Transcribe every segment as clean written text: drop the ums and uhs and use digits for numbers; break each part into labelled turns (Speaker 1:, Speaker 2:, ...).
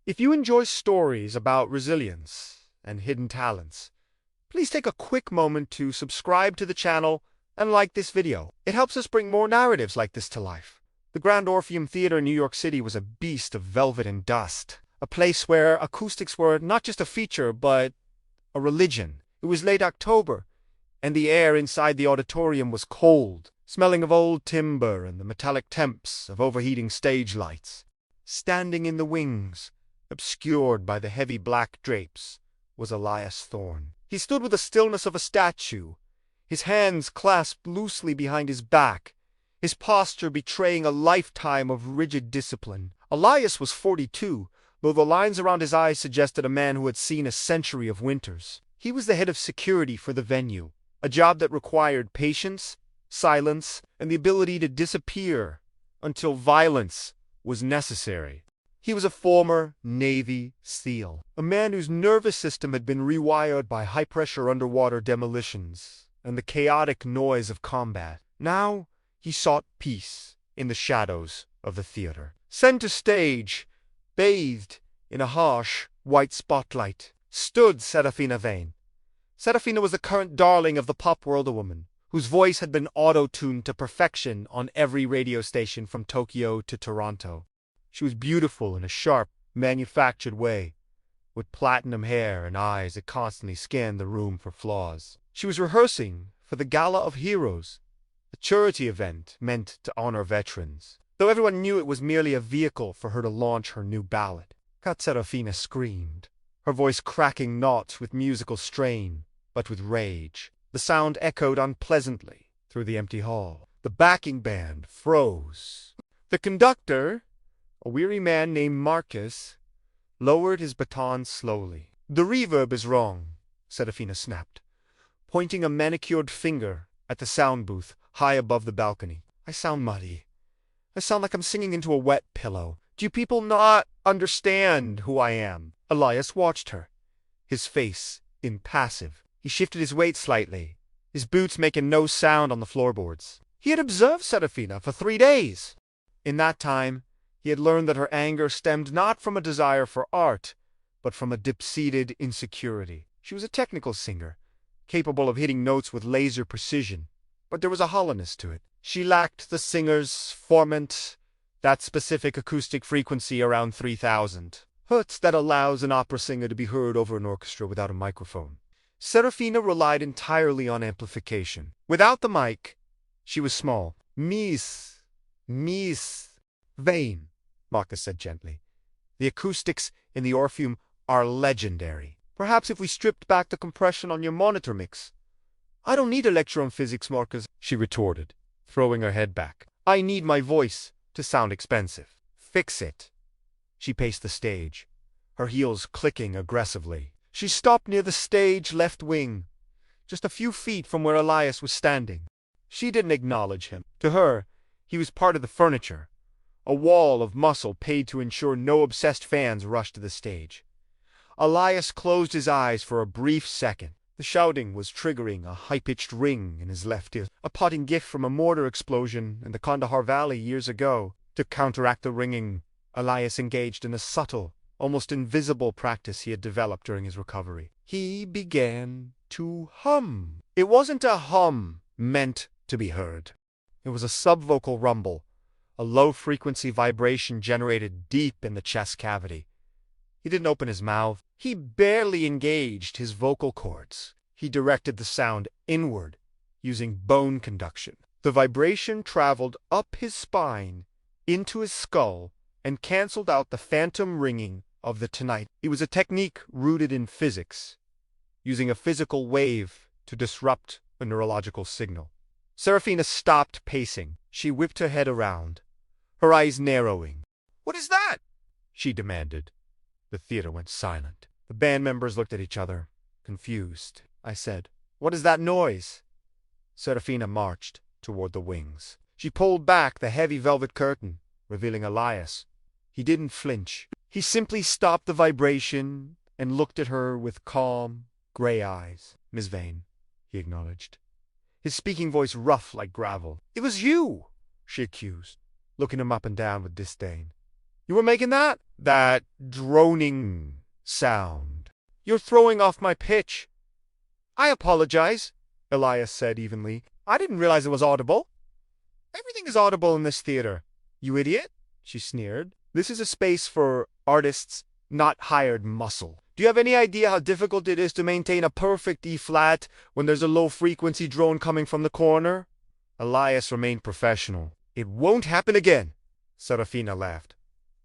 Speaker 1: If you enjoy stories about resilience and hidden talents, please take a quick moment to subscribe to the channel and like this video. It helps us bring more narratives like this to life. The Grand Orpheum Theater in New York City was a beast of velvet and dust, a place where acoustics were not just a feature, but a religion. It was late October, and the air inside the auditorium was cold, smelling of old timber and the metallic temps of overheating stage lights. Standing in the wings, obscured by the heavy black drapes, was Elias Thorne. He stood with the stillness of a statue, his hands clasped loosely behind his back, his posture betraying a lifetime of rigid discipline. Elias was 42, though the lines around his eyes suggested a man who had seen a century of winters. He was the head of security for the venue, a job that required patience, silence, and the ability to disappear until violence was necessary. He was a former Navy SEAL, a man whose nervous system had been rewired by high-pressure underwater demolitions and the chaotic noise of combat. Now he sought peace in the shadows of the theater. Center stage, bathed in a harsh, white spotlight, stood Serafina Vane. Serafina was the current darling of the pop world, a woman whose voice had been auto-tuned to perfection on every radio station from Tokyo to Toronto. She was beautiful in a sharp, manufactured way, with platinum hair and eyes that constantly scanned the room for flaws. She was rehearsing for the Gala of Heroes, a charity event meant to honor veterans, though everyone knew it was merely a vehicle for her to launch her new ballad. Serafina screamed, her voice cracking not with musical strain, but with rage. The sound echoed unpleasantly through the empty hall. The backing band froze. The conductor, a weary man named Marcus, lowered his baton slowly. "The reverb is wrong," Serafina snapped, pointing a manicured finger at the sound booth high above the balcony. "I sound muddy. I sound like I'm singing into a wet pillow. Do you people not understand who I am?" Elias watched her, his face impassive. He shifted his weight slightly, his boots making no sound on the floorboards. He had observed Serafina for 3 days. In that time, he had learned that her anger stemmed not from a desire for art, but from a deep-seated insecurity. She was a technical singer, capable of hitting notes with laser precision, but there was a hollowness to it. She lacked the singer's formant, that specific acoustic frequency around 3,000 hertz that allows an opera singer to be heard over an orchestra without a microphone. Serafina relied entirely on amplification. Without the mic, she was small. Miss Vane," Marcus said gently. "The acoustics in the Orpheum are legendary. Perhaps if we stripped back the compression on your monitor mix." "I don't need a lecture on physics, Marcus," she retorted, throwing her head back. "I need my voice to sound expensive." "Fix it." She paced the stage, her heels clicking aggressively. She stopped near the stage left wing, just a few feet from where Elias was standing. She didn't acknowledge him. To her, he was part of the furniture, a wall of muscle paid to ensure no obsessed fans rushed to the stage. Elias closed his eyes for a brief second. The shouting was triggering a high-pitched ring in his left ear, a potting gift from a mortar explosion in the Kandahar Valley years ago. To counteract the ringing, Elias engaged in a subtle, almost invisible practice he had developed during his recovery. He began to hum. It wasn't a hum meant to be heard. It was a subvocal rumble, a low-frequency vibration generated deep in the chest cavity. He didn't open his mouth. He barely engaged his vocal cords. He directed the sound inward, using bone conduction. The vibration traveled up his spine, into his skull, and canceled out the phantom ringing of the tonight. It was a technique rooted in physics, using a physical wave to disrupt a neurological signal. Serafina stopped pacing. She whipped her head around, her eyes narrowing. "What is that?" she demanded. The theater went silent. The band members looked at each other, confused. I said, "What is that noise?" Serafina marched toward the wings. She pulled back the heavy velvet curtain, revealing Elias. He didn't flinch. He simply stopped the vibration and looked at her with calm, gray eyes. "Miss Vane," he acknowledged, his speaking voice rough like gravel. "It was you," she accused, looking him up and down with disdain. "You were making that?" that droning sound. You're throwing off my pitch. I apologize, Elias said evenly. I didn't realize it was audible. Everything is audible in this theater. You idiot, she sneered. This is a space for artists, not hired muscle. Do you have any idea how difficult it is to maintain a perfect E-flat when there's a low-frequency drone coming from the corner? Elias remained professional. It won't happen again, Serafina laughed.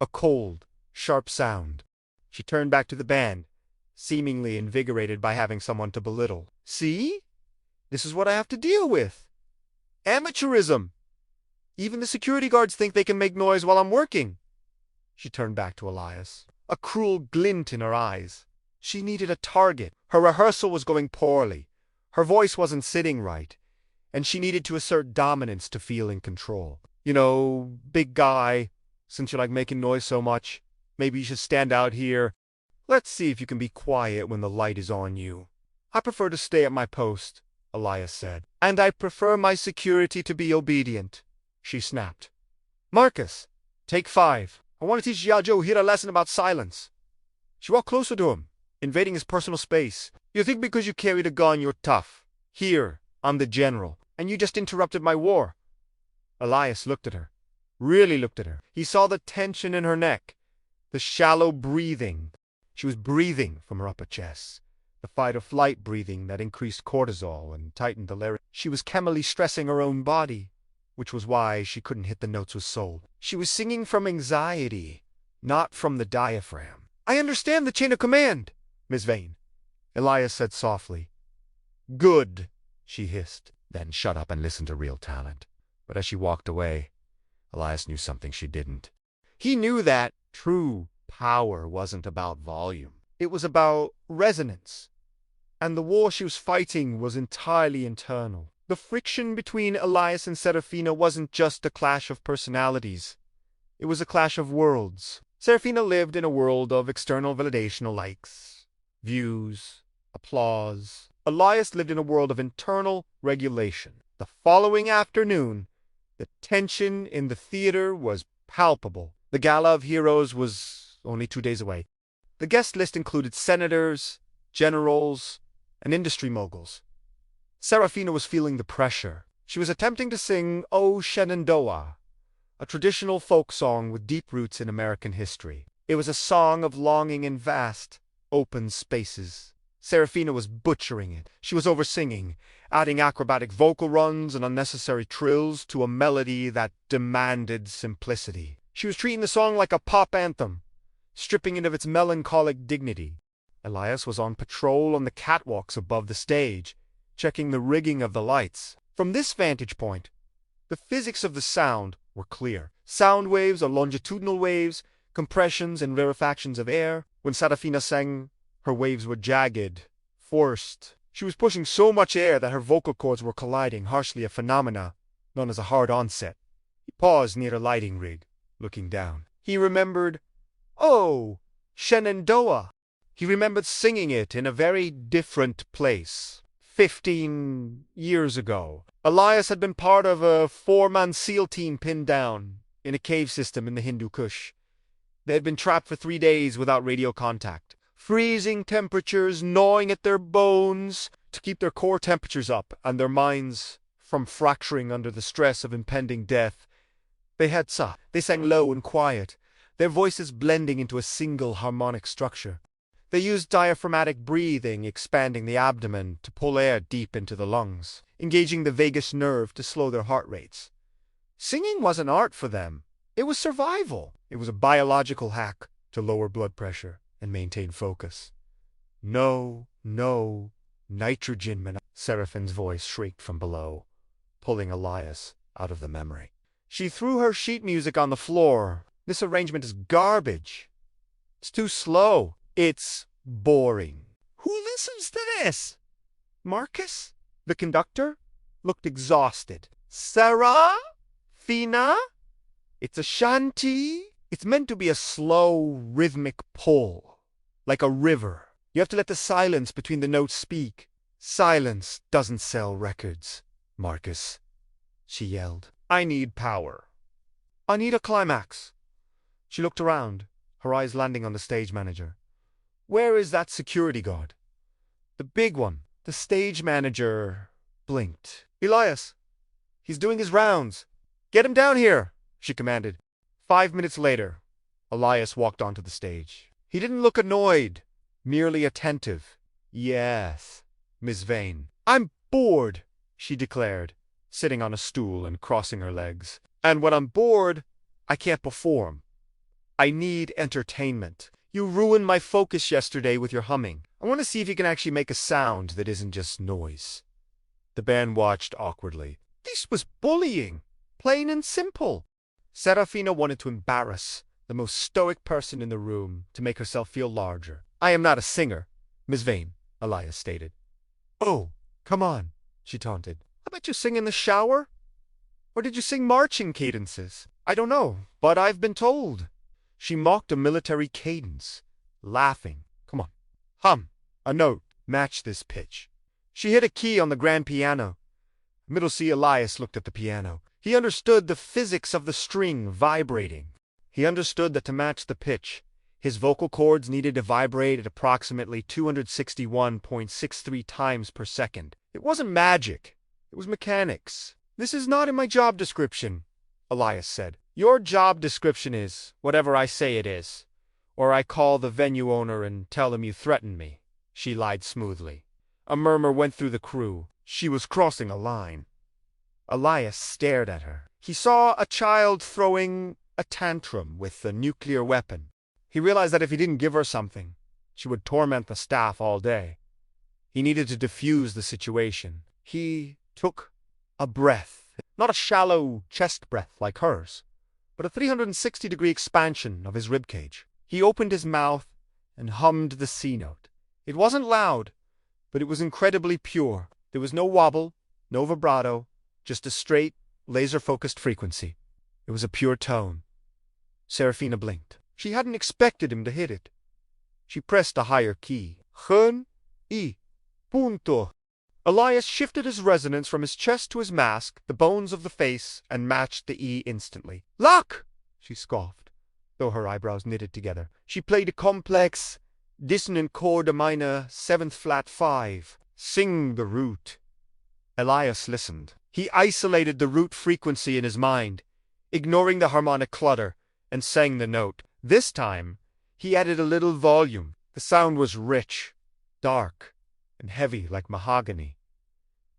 Speaker 1: A cold, sharp sound. She turned back to the band, seemingly invigorated by having someone to belittle. See? This is what I have to deal with. Amateurism. Even the security guards think they can make noise while I'm working. She turned back to Elias, a cruel glint in her eyes. She needed a target. Her rehearsal was going poorly. Her voice wasn't sitting right, and she needed to assert dominance to feel in control. You know, big guy, since you like making noise so much, maybe you should stand out here. Let's see if you can be quiet when the light is on you. I prefer to stay at my post, Elias said. And I prefer my security to be obedient, she snapped. Marcus, take 5. I want to teach Yajo here a lesson about silence. She walked closer to him, invading his personal space. You think because you carried a gun you're tough. Here, I'm the general, and you just interrupted my war. Elias looked at her, really looked at her. He saw the tension in her neck, the shallow breathing. She was breathing from her upper chest, the fight-or-flight breathing that increased cortisol and tightened the larynx. She was chemically stressing her own body, which was why she couldn't hit the notes with soul. She was singing from anxiety, not from the diaphragm. I understand the chain of command, Miss Vane, Elias said softly. Good, she hissed. Then shut up and listen to real talent. But as she walked away, Elias knew something she didn't. He knew that true power wasn't about volume. It was about resonance. And the war she was fighting was entirely internal. The friction between Elias and Serafina wasn't just a clash of personalities. It was a clash of worlds. Serafina lived in a world of external validation, likes, views, applause. Elias lived in a world of internal regulation. The following afternoon, the tension in the theater was palpable. The Gala of Heroes was only 2 days away. The guest list included senators, generals, and industry moguls. Serafina was feeling the pressure. She was attempting to sing O Shenandoah, a traditional folk song with deep roots in American history. It was a song of longing in vast, open spaces. Serafina was butchering it. She was over-singing, adding acrobatic vocal runs and unnecessary trills to a melody that demanded simplicity. She was treating the song like a pop anthem, stripping it of its melancholic dignity. Elias was on patrol on the catwalks above the stage, checking the rigging of the lights. From this vantage point, the physics of the sound were clear. Sound waves are longitudinal waves, compressions and rarefactions of air. When Serafina sang, her waves were jagged, forced. She was pushing so much air that her vocal cords were colliding, harshly a phenomena known as a hard onset. He paused near a lighting rig, looking down. He remembered, oh, Shenandoah. He remembered singing it in a very different place. 15 years ago. Elias had been part of a 4-man SEAL team pinned down in a cave system in the Hindu Kush. They had been trapped for 3 days without radio contact. Freezing temperatures gnawing at their bones to keep their core temperatures up and their minds from fracturing under the stress of impending death. They had sa. They sang low and quiet, their voices blending into a single harmonic structure. They used diaphragmatic breathing, expanding the abdomen to pull air deep into the lungs, engaging the vagus nerve to slow their heart rates. Singing wasn't art for them. It was survival. It was a biological hack to lower blood pressure and maintain focus. No, nitrogen. Seraphine's voice shrieked from below, pulling Elias out of the memory. She threw her sheet music on the floor. This arrangement is garbage. It's too slow. It's boring. Who listens to this? Marcus, the conductor, looked exhausted. Sarah? Fina? It's a shanty. It's meant to be a slow, rhythmic pull, like a river. You have to let the silence between the notes speak. Silence doesn't sell records, Marcus, she yelled. I need power. I need a climax. She looked around. her eyes landing on the stage manager. "Where is that security guard?" "The big one." The stage manager blinked. "Elias, he's doing his rounds. Get him down here," she commanded. 5 minutes later, Elias walked onto the stage. He didn't look annoyed, merely attentive. "Yes, Miss Vane." "I'm bored," she declared, sitting on a stool and crossing her legs. "And when I'm bored, I can't perform. I need entertainment. You ruined my focus yesterday with your humming. I want to see if you can actually make a sound that isn't just noise." The band watched awkwardly. This was bullying, plain and simple. Serafina wanted to embarrass the most stoic person in the room to make herself feel larger. "I am not a singer, Miss Vane," Elias stated. "Oh, come on," she taunted. "I bet you sing in the shower? Or did you sing marching cadences? I don't know, but I've been told." She mocked a military cadence, laughing. "Come on, hum a note, match this pitch." She hit a key on the grand piano. Middle C. Elias looked at the piano. He understood the physics of the string vibrating. He understood that to match the pitch, his vocal cords needed to vibrate at approximately 261.63 times per second. It wasn't magic. It was mechanics. "This is not in my job description," Elias said. "Your job description is whatever I say it is, or I call the venue owner and tell him you threatened me," she lied smoothly. A murmur went through the crew. She was crossing a line. Elias stared at her. He saw a child throwing a tantrum with a nuclear weapon. He realized that if he didn't give her something, she would torment the staff all day. He needed to diffuse the situation. He took a breath, not a shallow chest breath like hers, but a 360-degree expansion of his ribcage. He opened his mouth and hummed the C note. It wasn't loud, but it was incredibly pure. There was no wobble, no vibrato, just a straight, laser-focused frequency. It was a pure tone. Serafina blinked. She hadn't expected him to hit it. She pressed a higher key. Hun, I, punto. Elias shifted his resonance from his chest to his mask, the bones of the face, and matched the E instantly. "Luck!" she scoffed, though her eyebrows knitted together. She played a complex, dissonant chord, a minor 7th flat 5. "Sing the root." Elias listened. He isolated the root frequency in his mind, ignoring the harmonic clutter, and sang the note. This time, he added a little volume. The sound was rich, dark, and heavy like mahogany.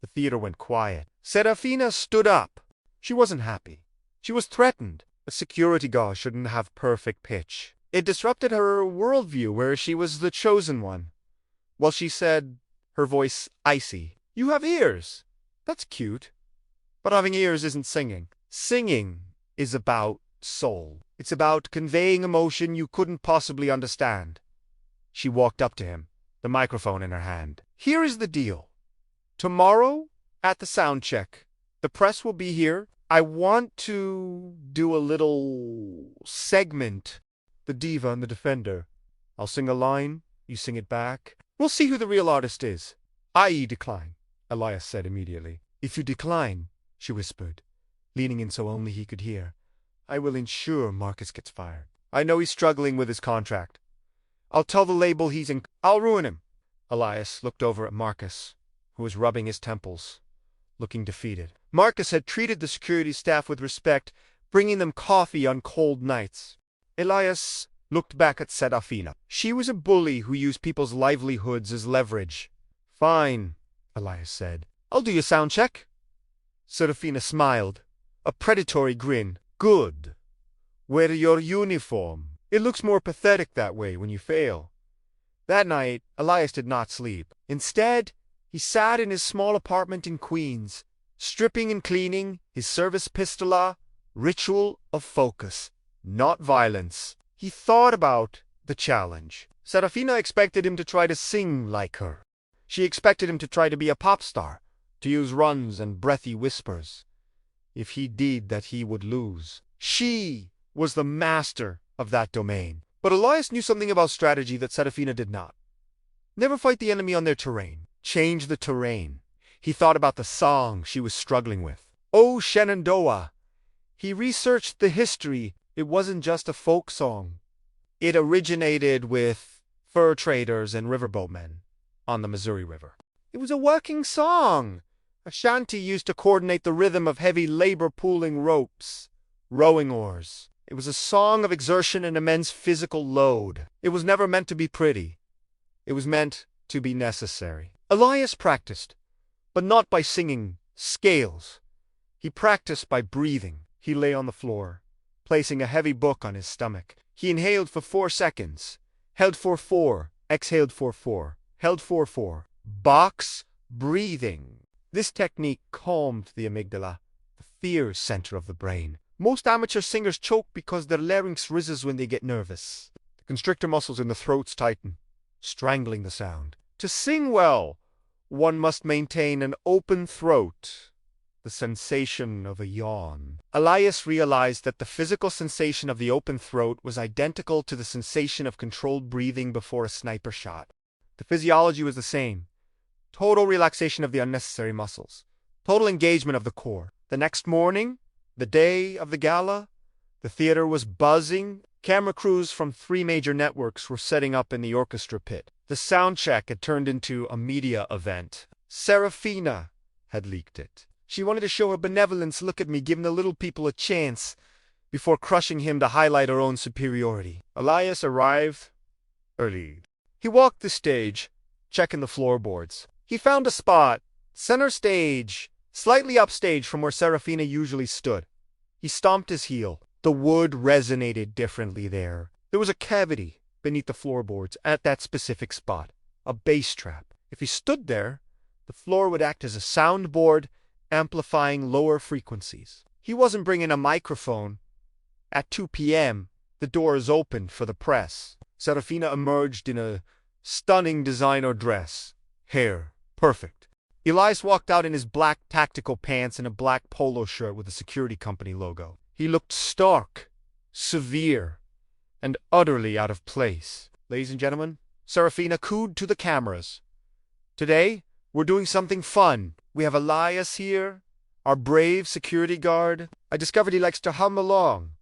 Speaker 1: The theater went quiet. Serafina stood up. She wasn't happy. She was threatened. A security guard shouldn't have perfect pitch. It disrupted her worldview where she was the chosen one. Well, she said, her voice icy, "You have ears. That's cute. But having ears isn't singing. Singing is about soul. It's about conveying emotion you couldn't possibly understand." She walked up to him, the microphone in her hand. "Here is the deal. Tomorrow, at the sound check, the press will be here. I want to do a little segment, the diva and the defender. I'll sing a line, you sing it back. We'll see who the real artist is." "I decline," Elias said immediately. "If you decline," she whispered, leaning in so only he could hear, "I will ensure Marcus gets fired. I know he's struggling with his contract. I'll tell the label I'll ruin him." Elias looked over at Marcus, who was rubbing his temples, looking defeated. Marcus had treated the security staff with respect, bringing them coffee on cold nights. Elias looked back at Serafina. She was a bully who used people's livelihoods as leverage. "Fine," Elias said. "I'll do your sound check." Serafina smiled, a predatory grin. "Good. Wear your uniform. It looks more pathetic that way when you fail." That night, Elias did not sleep. Instead, he sat in his small apartment in Queens, stripping and cleaning his service pistola, ritual of focus, not violence. He thought about the challenge. Serafina expected him to try to sing like her. She expected him to try to be a pop star, to use runs and breathy whispers. If he did that, he would lose. She was the master of that domain. But Elias knew something about strategy that Serafina did not. Never fight the enemy on their terrain. Change the terrain. He thought about the song she was struggling with. "Oh, Shenandoah." He researched the history. It wasn't just a folk song. It originated with fur traders and riverboatmen on the Missouri River. It was a working song, a shanty used to coordinate the rhythm of heavy labor pulling ropes, rowing oars. It was a song of exertion and immense physical load. It was never meant to be pretty. It was meant to be necessary. Elias practiced, but not by singing scales. He practiced by breathing. He lay on the floor, placing a heavy book on his stomach. He inhaled for 4 seconds, held for 4, exhaled for 4, held for 4. Box breathing. This technique calmed the amygdala, the fear center of the brain. Most amateur singers choke because their larynx rises when they get nervous. The constrictor muscles in the throats tighten, strangling the sound. To sing well, one must maintain an open throat, the sensation of a yawn. Elias realized that the physical sensation of the open throat was identical to the sensation of controlled breathing before a sniper shot. The physiology was the same. Total relaxation of the unnecessary muscles. Total engagement of the core. The next morning, the day of the gala, the theater was buzzing. Camera crews from 3 major networks were setting up in the orchestra pit. The sound check had turned into a media event. Serafina had leaked it. She wanted to show her benevolence, look at me, giving the little people a chance, before crushing him to highlight her own superiority. Elias arrived early. He walked the stage, checking the floorboards. He found a spot, center stage, slightly upstage from where Serafina usually stood. He stomped his heel. The wood resonated differently there. There was a cavity beneath the floorboards at that specific spot, a bass trap. If he stood there, the floor would act as a soundboard, amplifying lower frequencies. He wasn't bringing a microphone. At 2 p.m., the doors opened for the press. Serafina emerged in a stunning designer dress. Hair perfect. Elias walked out in his black tactical pants and a black polo shirt with a security company logo. He looked stark, severe, and utterly out of place. Ladies and gentlemen, Serafina cooed to the cameras. Today, we're doing something fun. We have Elias here, our brave security guard. I discovered he likes to hum along,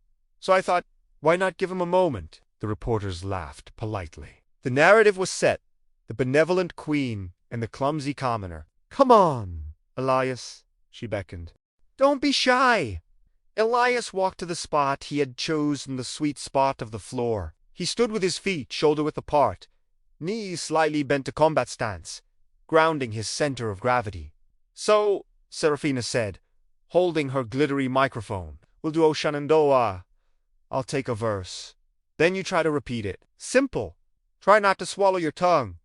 Speaker 1: so I thought, why not give him a moment? The reporters laughed politely. The narrative was set. The benevolent queen and the clumsy commoner. Come on, Elias, she beckoned. Don't be shy. Elias walked to the spot he had chosen, the sweet spot of the floor. He stood with his feet shoulder-width apart, knees slightly bent to combat stance, grounding his center of gravity. So, Serafina said, holding her glittery microphone, we'll do O Shenandoah. I'll take a verse. Then you try to repeat it. Simple. Try not to swallow your tongue.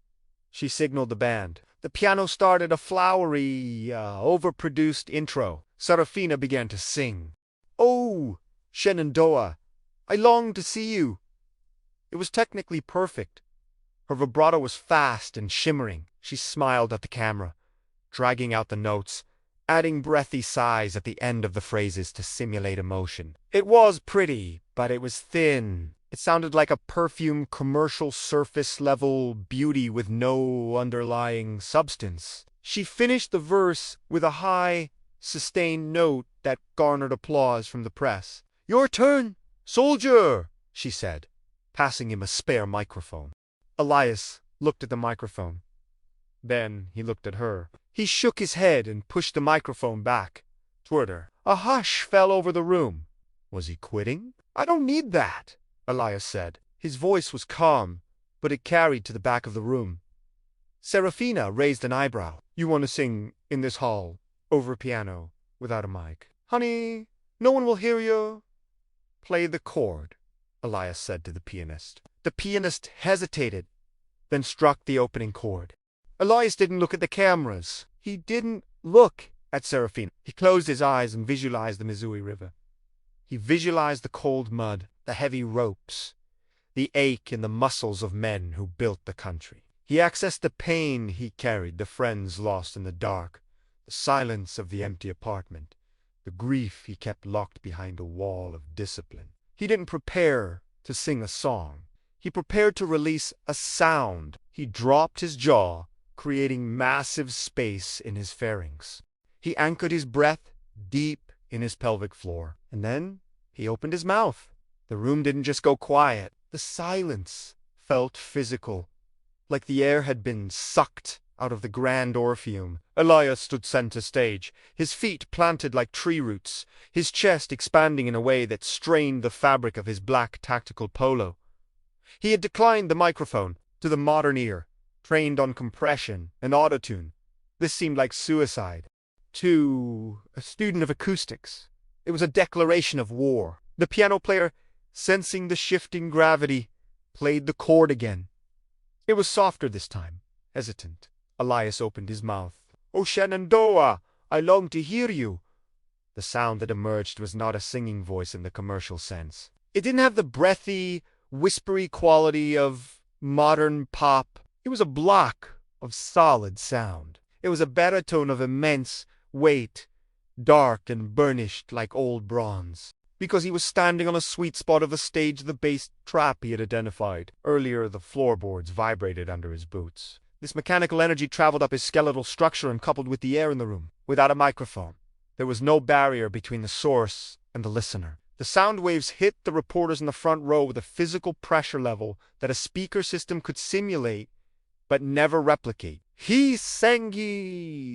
Speaker 1: She signaled the band. The piano started a flowery, overproduced intro. Serafina began to sing. Oh, Shenandoah, I long to see you. It was technically perfect. Her vibrato was fast and shimmering. She smiled at the camera, dragging out the notes, adding breathy sighs at the end of the phrases to simulate emotion. It was pretty, but it was thin. It sounded like a perfume commercial surface-level beauty with no underlying substance. She finished the verse with a high, sustained note that garnered applause from the press. Your turn, soldier, she said, passing him a spare microphone. Elias looked at the microphone. Then he looked at her. He shook his head and pushed the microphone back toward her. A hush fell over the room. Was he quitting? I don't need that, Elias said. His voice was calm, but it carried to the back of the room. Serafina raised an eyebrow. You want to sing in this hall, over a piano, without a mic? Honey, no one will hear you. Play the chord, Elias said to the pianist. The pianist hesitated, then struck the opening chord. Elias didn't look at the cameras. He didn't look at Serafina. He closed his eyes and visualized the Missouri River. He visualized the cold mud, the heavy ropes, the ache in the muscles of men who built the country. He accessed the pain he carried, the friends lost in the dark, the silence of the empty apartment, the grief he kept locked behind a wall of discipline. He didn't prepare to sing a song. He prepared to release a sound. He dropped his jaw, creating massive space in his pharynx. He anchored his breath deep in his pelvic floor. And then he opened his mouth. The room didn't just go quiet. The silence felt physical, like the air had been sucked out of the grand Orpheum. Elias stood center stage, his feet planted like tree roots, his chest expanding in a way that strained the fabric of his black tactical polo. He had declined the microphone. To the modern ear, trained on compression and autotune, this seemed like suicide. To a student of acoustics, it was a declaration of war. The piano player, sensing the shifting gravity, played the chord again. It was softer this time, hesitant. Elias opened his mouth. "O Shenandoah, I long to hear you." The sound that emerged was not a singing voice in the commercial sense. It didn't have the breathy, whispery quality of modern pop. It was a block of solid sound. It was a baritone of immense weight, dark and burnished like old bronze. Because he was standing on a sweet spot of the stage, the bass trap he had identified. Earlier, the floorboards vibrated under his boots. This mechanical energy traveled up his skeletal structure and coupled with the air in the room. Without a microphone, there was no barrier between the source and the listener. The sound waves hit the reporters in the front row with a physical pressure level that a speaker system could simulate but never replicate. He sang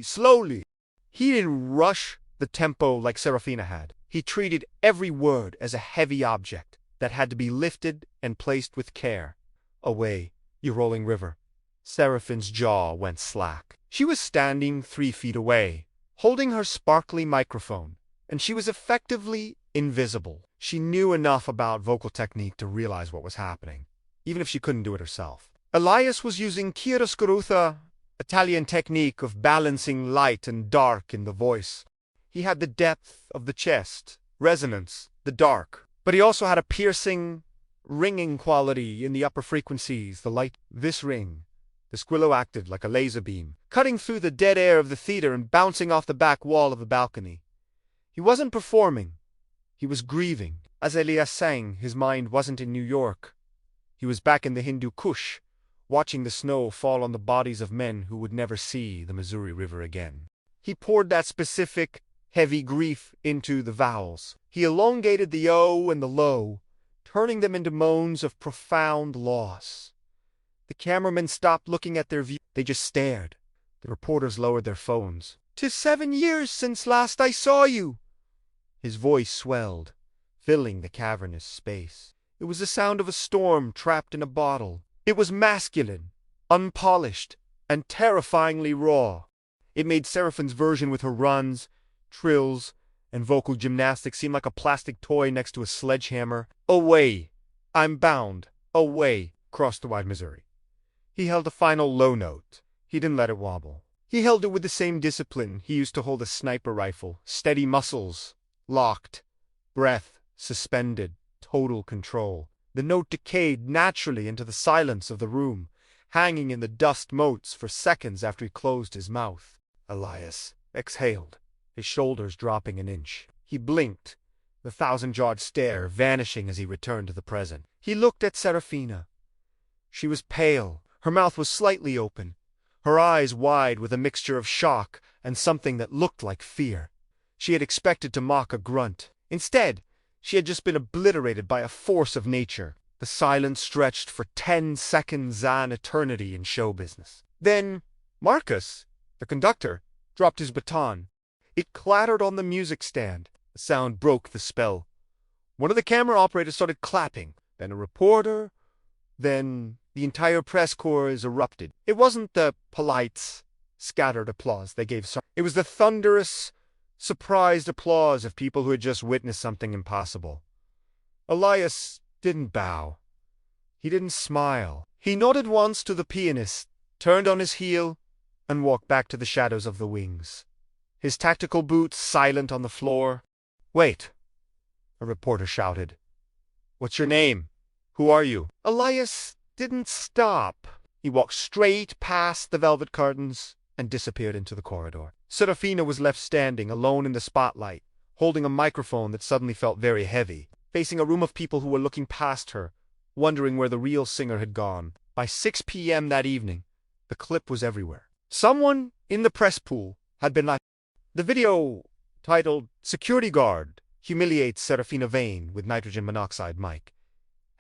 Speaker 1: slowly. He didn't rush the tempo like Serafina had. He treated every word as a heavy object that had to be lifted and placed with care. "Away, you rolling river." Seraphine's jaw went slack. She was standing 3 feet away, holding her sparkly microphone, and she was effectively invisible. She knew enough about vocal technique to realize what was happening, even if she couldn't do it herself. Elias was using chiaroscuro, Italian technique of balancing light and dark in the voice. He had the depth of the chest, resonance, the dark, but he also had a piercing, ringing quality in the upper frequencies, the light. This ring, the squillo acted like a laser beam, cutting through the dead air of the theater and bouncing off the back wall of the balcony. He wasn't performing. He was grieving. As Elias sang, his mind wasn't in New York. He was back in the Hindu Kush, watching the snow fall on the bodies of men who would never see the Missouri River again. He poured that specific, heavy grief into the vowels. He elongated the O and the low, turning them into moans of profound loss. The cameramen stopped looking at their view. They just stared. The reporters lowered their phones. "'Tis 7 years since last I saw you." His voice swelled, filling the cavernous space. It was the sound of a storm trapped in a bottle. It was masculine, unpolished, and terrifyingly raw. It made Seraphine's version with her runs, trills, and vocal gymnastics seem like a plastic toy next to a sledgehammer. "Away, I'm bound, away," crossed the wide Missouri. He held a final low note. He didn't let it wobble. He held it with the same discipline he used to hold a sniper rifle. Steady muscles, locked, breath suspended, total control. The note decayed naturally into the silence of the room, hanging in the dust motes for seconds after he closed his mouth. Elias exhaled, his shoulders dropping an inch. He blinked, the thousand-yard stare vanishing as he returned to the present. He looked at Serafina. She was pale. Her mouth was slightly open, her eyes wide with a mixture of shock and something that looked like fear. She had expected to mock a grunt. Instead, she had just been obliterated by a force of nature. The silence stretched for 10 seconds, an eternity in show business. Then Marcus, the conductor, dropped his baton. It clattered on the music stand. The sound broke the spell. One of the camera operators started clapping, then a reporter, then the entire press corps erupted. It wasn't the polite, scattered applause they gave. It was the thunderous, surprised applause of people who had just witnessed something impossible. Elias didn't bow. He didn't smile. He nodded once to the pianist, turned on his heel, and walked back to the shadows of the wings. His tactical boots silent on the floor. "Wait," a reporter shouted. "What's your name? Who are you?" Elias didn't stop. He walked straight past the velvet curtains and disappeared into the corridor. Serafina was left standing alone in the spotlight, holding a microphone that suddenly felt very heavy, facing a room of people who were looking past her, wondering where the real singer had gone. By 6 p.m. that evening, the clip was everywhere. Someone in the press pool had been live. The video, titled "Security Guard Humiliates Serafina Vane with Nitrogen Monoxide Mic,"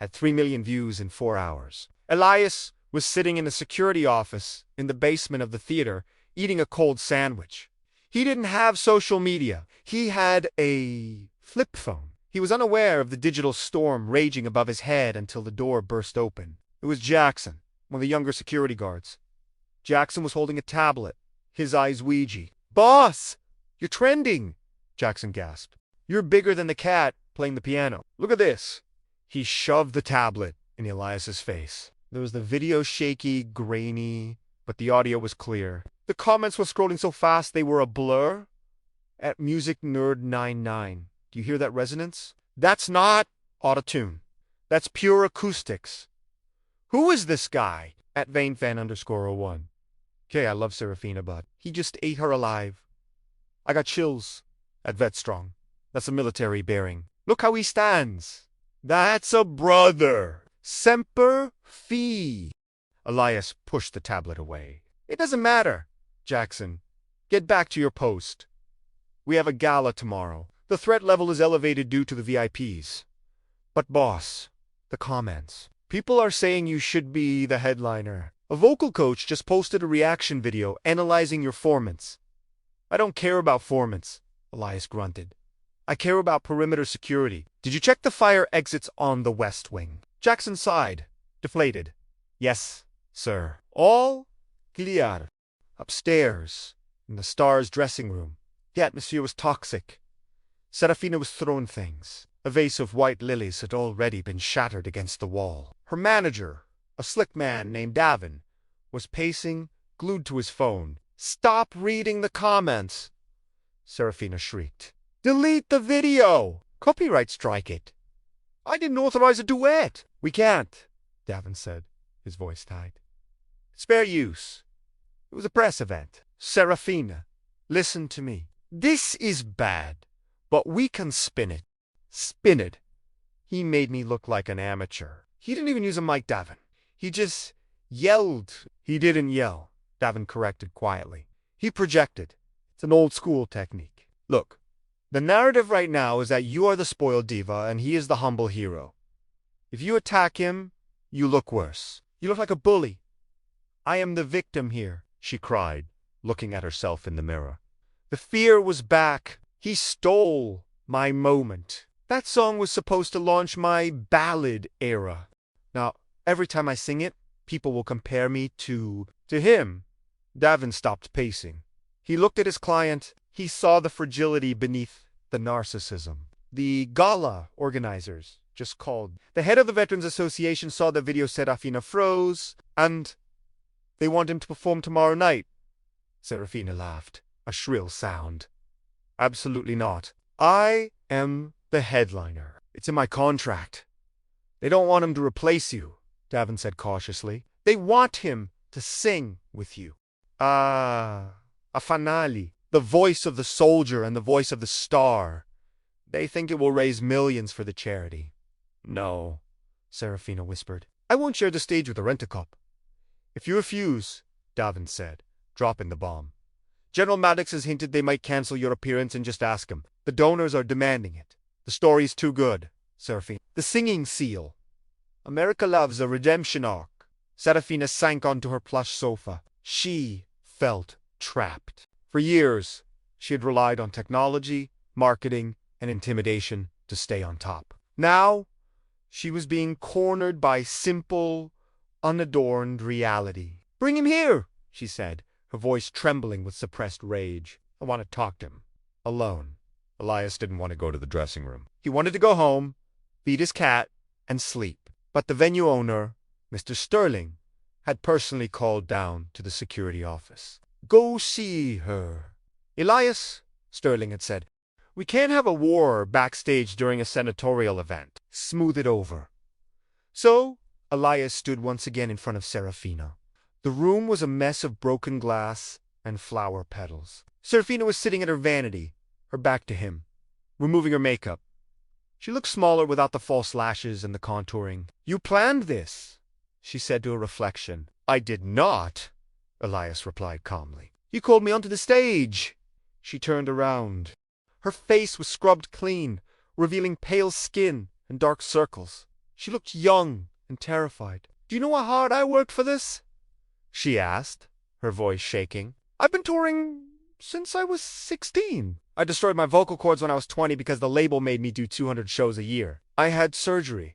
Speaker 1: had 3 million views in 4 hours. Elias was sitting in a security office in the basement of the theater, eating a cold sandwich. He didn't have social media. He had a flip phone. He was unaware of the digital storm raging above his head until the door burst open. It was Jackson, one of the younger security guards. Jackson was holding a tablet, his eyes weedy. "Boss! You're trending!" Jackson gasped. "You're bigger than the cat playing the piano. Look at this." He shoved the tablet in Elias's face. There was the video shaky, grainy, but the audio was clear. The comments were scrolling so fast they were a blur. At Music Nerd 99. Do you hear that resonance? That's not autotune. That's pure acoustics. Who is this guy? At VainFan_01. Okay, I love Serafina, but he just ate her alive. I got chills. At Vetstrong. That's a military bearing. Look how he stands. That's a brother. Semper Fi. Elias pushed the tablet away. It doesn't matter. Jackson, get back to your post. We have a gala tomorrow. The threat level is elevated due to the VIPs. But boss, the comments. People are saying you should be the headliner. A vocal coach just posted a reaction video analyzing your performance. I don't care about performance, Elias grunted. I care about perimeter security. Did you check the fire exits on the west wing? Jackson sighed, deflated. Yes, sir. All clear. Upstairs, in the star's dressing room, the atmosphere was toxic. Serafina was throwing things. A vase of white lilies had already been shattered against the wall. Her manager, a slick man named Davin, was pacing, glued to his phone. Stop reading the comments, Serafina shrieked. Delete the video! Copyright strike it. I didn't authorize a duet. We can't, Davin said, his voice tight. It's fair use. It was a press event. Serafina, listen to me. This is bad, but we can spin it. Spin it. He made me look like an amateur. He didn't even use a mic, Davin. He just yelled. He didn't yell, Davin corrected quietly. He projected. It's an old-school technique. Look, the narrative right now is that you are the spoiled diva and he is the humble hero. If you attack him, you look worse. You look like a bully. I am the victim here, she cried, looking at herself in the mirror. The fear was back. He stole my moment. That song was supposed to launch my ballad era. Now, every time I sing it, people will compare me to him. Davin stopped pacing. He looked at his client. He saw the fragility beneath the narcissism. The gala organizers just called. The head of the Veterans Association saw the video. Serafina froze, and they want him to perform tomorrow night. Serafina laughed, a shrill sound. Absolutely not. I am the headliner. It's in my contract. They don't want him to replace you, Davin said cautiously. They want him to sing with you. A finale. The voice of the soldier and the voice of the star. They think it will raise millions for the charity. No, Serafina whispered. I won't share the stage with a rent-a-cop. If you refuse, Davin said, dropping the bomb. General Maddox has hinted they might cancel your appearance and just ask him. The donors are demanding it. The story's too good, Serafina. The singing seal. America loves a redemption arc. Serafina sank onto her plush sofa. She felt trapped. For years, she had relied on technology, marketing, and intimidation to stay on top. Now, she was being cornered by simple, unadorned reality. Bring him here, she said, her voice trembling with suppressed rage. I want to talk to him. Alone. Elias didn't want to go to the dressing room. He wanted to go home, feed his cat, and sleep. But the venue owner, Mr. Sterling, had personally called down to the security office. Go see her. Elias, Sterling had said, we can't have a war backstage during a senatorial event. Smooth it over. So, Elias stood once again in front of Serafina. The room was a mess of broken glass and flower petals. Serafina was sitting at her vanity, her back to him, removing her makeup. She looked smaller without the false lashes and the contouring. You planned this, she said to a reflection. I did not, Elias replied calmly. You called me onto the stage. She turned around. Her face was scrubbed clean, revealing pale skin and dark circles. She looked young and terrified. "Do you know how hard I worked for this?" she asked, her voice shaking. "I've been touring since I was 16. I destroyed my vocal cords when I was 20 because the label made me do 200 shows a year. I had surgery.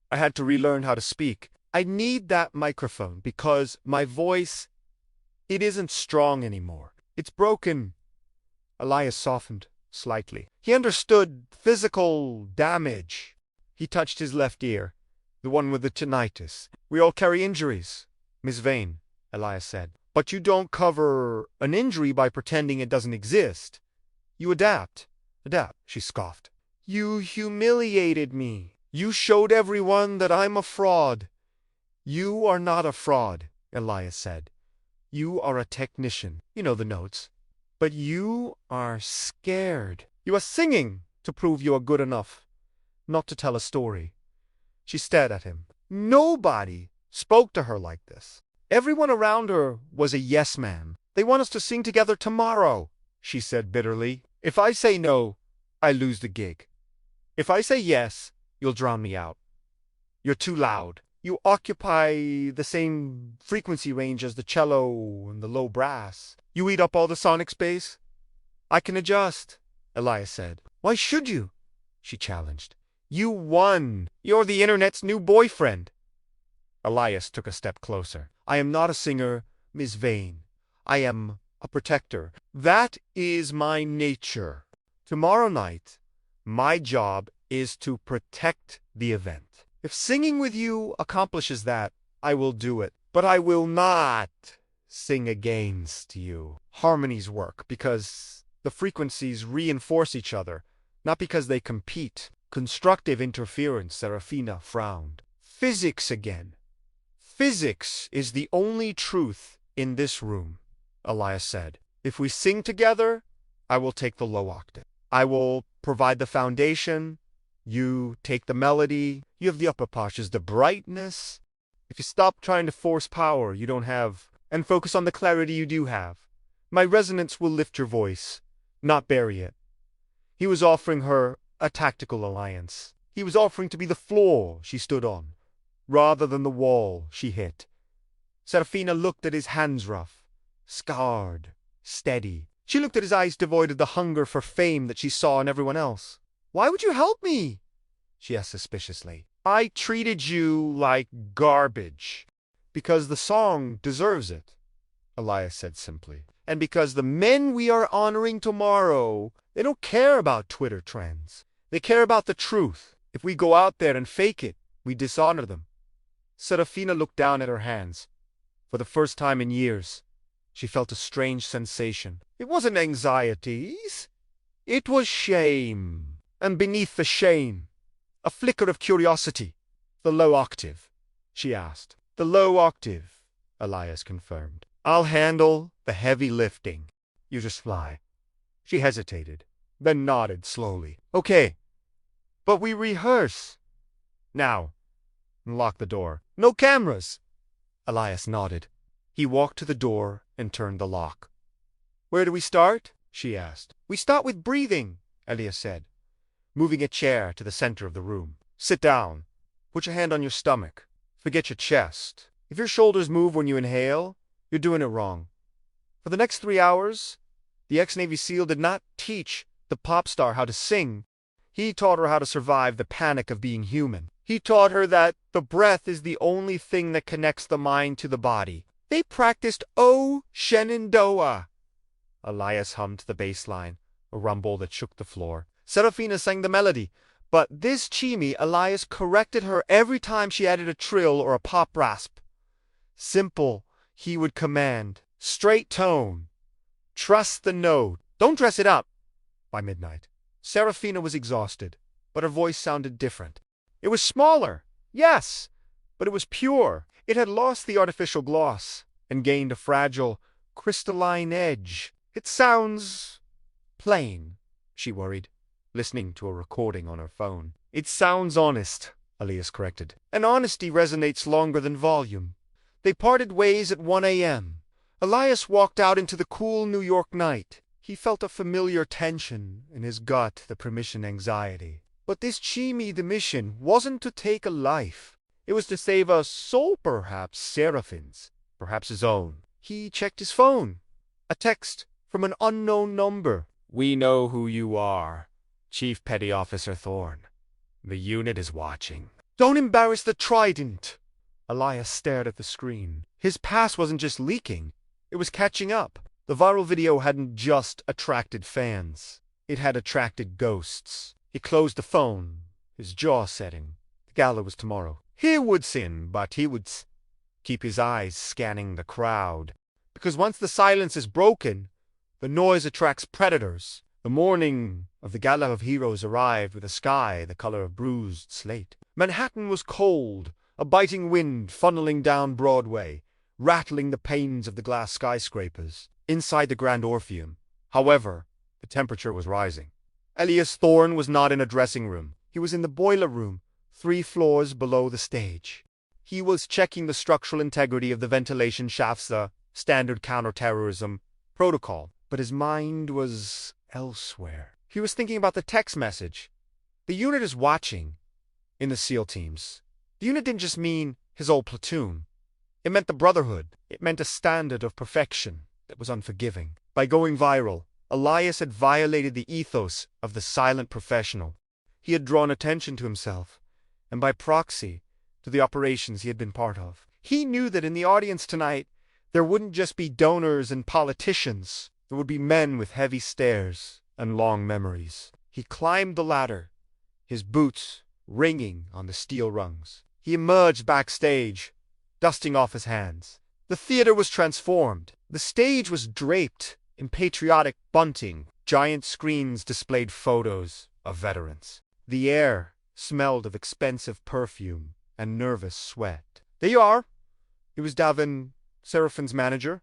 Speaker 1: I had to relearn how to speak. I need that microphone because my voice, it isn't strong anymore. It's broken." Elias softened slightly. He understood physical damage. He touched his left ear, the one with the tinnitus. "We all carry injuries, Miss Vane," Elias said. "But you don't cover an injury by pretending it doesn't exist. You adapt." "Adapt," she scoffed. "You humiliated me. You showed everyone that I'm a fraud." "You are not a fraud," Elias said. "You are a technician. You know the notes. But you are scared. You are singing to prove you are good enough, not to tell a story." She stared at him. Nobody spoke to her like this. Everyone around her was a yes man. "They want us to sing together tomorrow," she said bitterly. "If I say no, I lose the gig. If I say yes, you'll drown me out. You're too loud. You occupy the same frequency range as the cello and the low brass. You eat up all the sonic space." "I can adjust," Elias said. "Why should you?" she challenged. "You won. You're the internet's new boyfriend." Elias took a step closer. "I am not a singer, Miss Vane. I am a protector. That is my nature. Tomorrow night, my job is to protect the event. If singing with you accomplishes that, I will do it. But I will not sing against you. Harmonies work because the frequencies reinforce each other, not because they compete." "Constructive interference," Serafina frowned. "Physics again." "Physics is the only truth in this room," Elias said. "If we sing together, I will take the low octave. I will provide the foundation. You take the melody. You have the upper passages, the brightness. If you stop trying to force power you don't have and focus on the clarity you do have, my resonance will lift your voice, not bury it." He was offering her a tactical alliance. He was offering to be the floor she stood on, rather than the wall she hit. Serafina looked at his hands rough, scarred, steady. She looked at his eyes devoid of the hunger for fame that she saw in everyone else. "Why would you help me?" she asked suspiciously. "I treated you like garbage." "Because the song deserves it," Elias said simply. "And because the men we are honoring tomorrow, they don't care about Twitter trends. They care about the truth. If we go out there and fake it, we dishonor them." Serafina looked down at her hands. For the first time in years, she felt a strange sensation. It wasn't anxieties. It was shame. And beneath the shame, a flicker of curiosity. "The low octave?" she asked. "The low octave," Elias confirmed. "I'll handle the heavy lifting. You just fly." She hesitated, then nodded slowly. "Okay, but we rehearse." "Now." And locked the door. "No cameras." Elias nodded. He walked to the door and turned the lock. "Where do we start?" she asked. "We start with breathing," Elias said, moving a chair to the center of the room. "Sit down. Put your hand on your stomach. Forget your chest. If your shoulders move when you inhale, you're doing it wrong." For the next 3 hours, the ex-Navy SEAL did not teach the pop star how to sing. He taught her how to survive the panic of being human. He taught her that the breath is the only thing that connects the mind to the body. They practiced O Shenandoah. Elias hummed the bass line, a rumble that shook the floor. Serafina sang the melody, but this chimie Elias corrected her every time she added a trill or a pop rasp. Simple, he would command. Straight tone. Trust the note. Don't dress it up. By midnight, Serafina was exhausted, but her voice sounded different. It was smaller, yes, but it was pure. It had lost the artificial gloss and gained a fragile, crystalline edge. "It sounds plain," she worried, listening to a recording on her phone. "It sounds honest," Elias corrected. "And honesty resonates longer than volume." They parted ways at 1 a.m. Elias walked out into the cool New York night. He felt a familiar tension in his gut, the permission anxiety. But this Chimi, the mission, wasn't to take a life. It was to save a soul, perhaps Seraphine's, perhaps his own. He checked his phone. A text from an unknown number. "We know who you are, Chief Petty Officer Thorne. The unit is watching." "Don't embarrass the Trident!" Elias stared at the screen. His past wasn't just leaking, it was catching up. The viral video hadn't just attracted fans. It had attracted ghosts. He closed the phone, his jaw setting. The gala was tomorrow. He would sin, but he would keep his eyes scanning the crowd. Because once the silence is broken, the noise attracts predators. The morning of the Gala of Heroes arrived with a sky the color of bruised slate. Manhattan was cold, a biting wind funneling down Broadway, rattling the panes of the glass skyscrapers. Inside the Grand Orpheum, however, the temperature was rising. Elias Thorne was not in a dressing room. He was in the boiler room, 3 floors below the stage. He was checking the structural integrity of the ventilation shafts, the standard counterterrorism protocol. But his mind was elsewhere. He was thinking about the text message. The unit is watching. In the SEAL teams, the unit didn't just mean his old platoon. It meant the Brotherhood. It meant a standard of perfection that was unforgiving. By going viral, Elias had violated the ethos of the silent professional. He had drawn attention to himself, and by proxy, to the operations he had been part of. He knew that in the audience tonight, there wouldn't just be donors and politicians. There would be men with heavy stares and long memories. He climbed the ladder, his boots ringing on the steel rungs. He emerged backstage, dusting off his hands. The theater was transformed. The stage was draped in patriotic bunting. Giant screens displayed photos of veterans. The air smelled of expensive perfume and nervous sweat. "There you are." It was Davin, Seraphine's manager.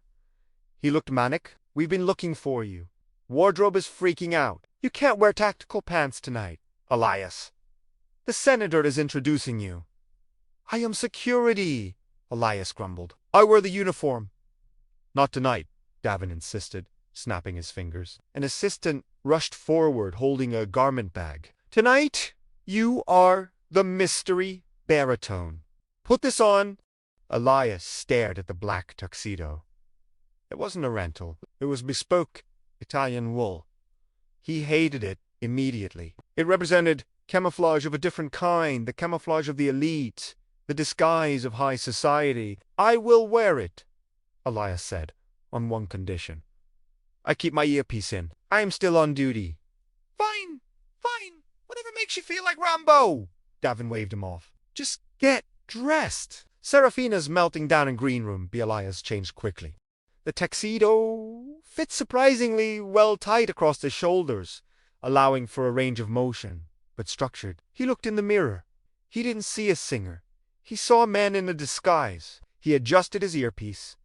Speaker 1: He looked manic. "We've been looking for you. Wardrobe is freaking out. You can't wear tactical pants tonight, Elias. The senator is introducing you." "I am security," Elias grumbled. "I wear the uniform." "Not tonight," Davin insisted, snapping his fingers. An assistant rushed forward holding a garment bag. "Tonight, you are the mystery baritone. Put this on." Elias stared at the black tuxedo. It wasn't a rental. It was bespoke Italian wool. He hated it immediately. It represented camouflage of a different kind, the camouflage of the elite, the disguise of high society. "I will wear it," Elias said, "on one condition. I keep my earpiece in. I am still on duty." "Fine, fine. Whatever makes you feel like Rambo." Davin waved him off. "Just get dressed." Serafina's melting down in green room, Elias changed quickly. The tuxedo fit surprisingly well tight across the shoulders, allowing for a range of motion, but structured. He looked in the mirror. He didn't see a singer. He saw a man in a disguise. He adjusted his earpiece,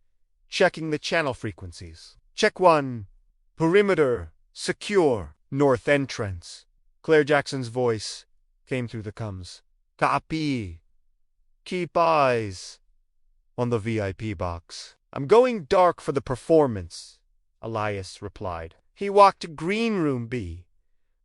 Speaker 1: checking the channel frequencies. "Check 1. Perimeter. Secure. North entrance." Claire Jackson's voice came through the comms. "Copy. Keep eyes on the VIP box." "I'm going dark for the performance," Elias replied. He walked to Green Room B.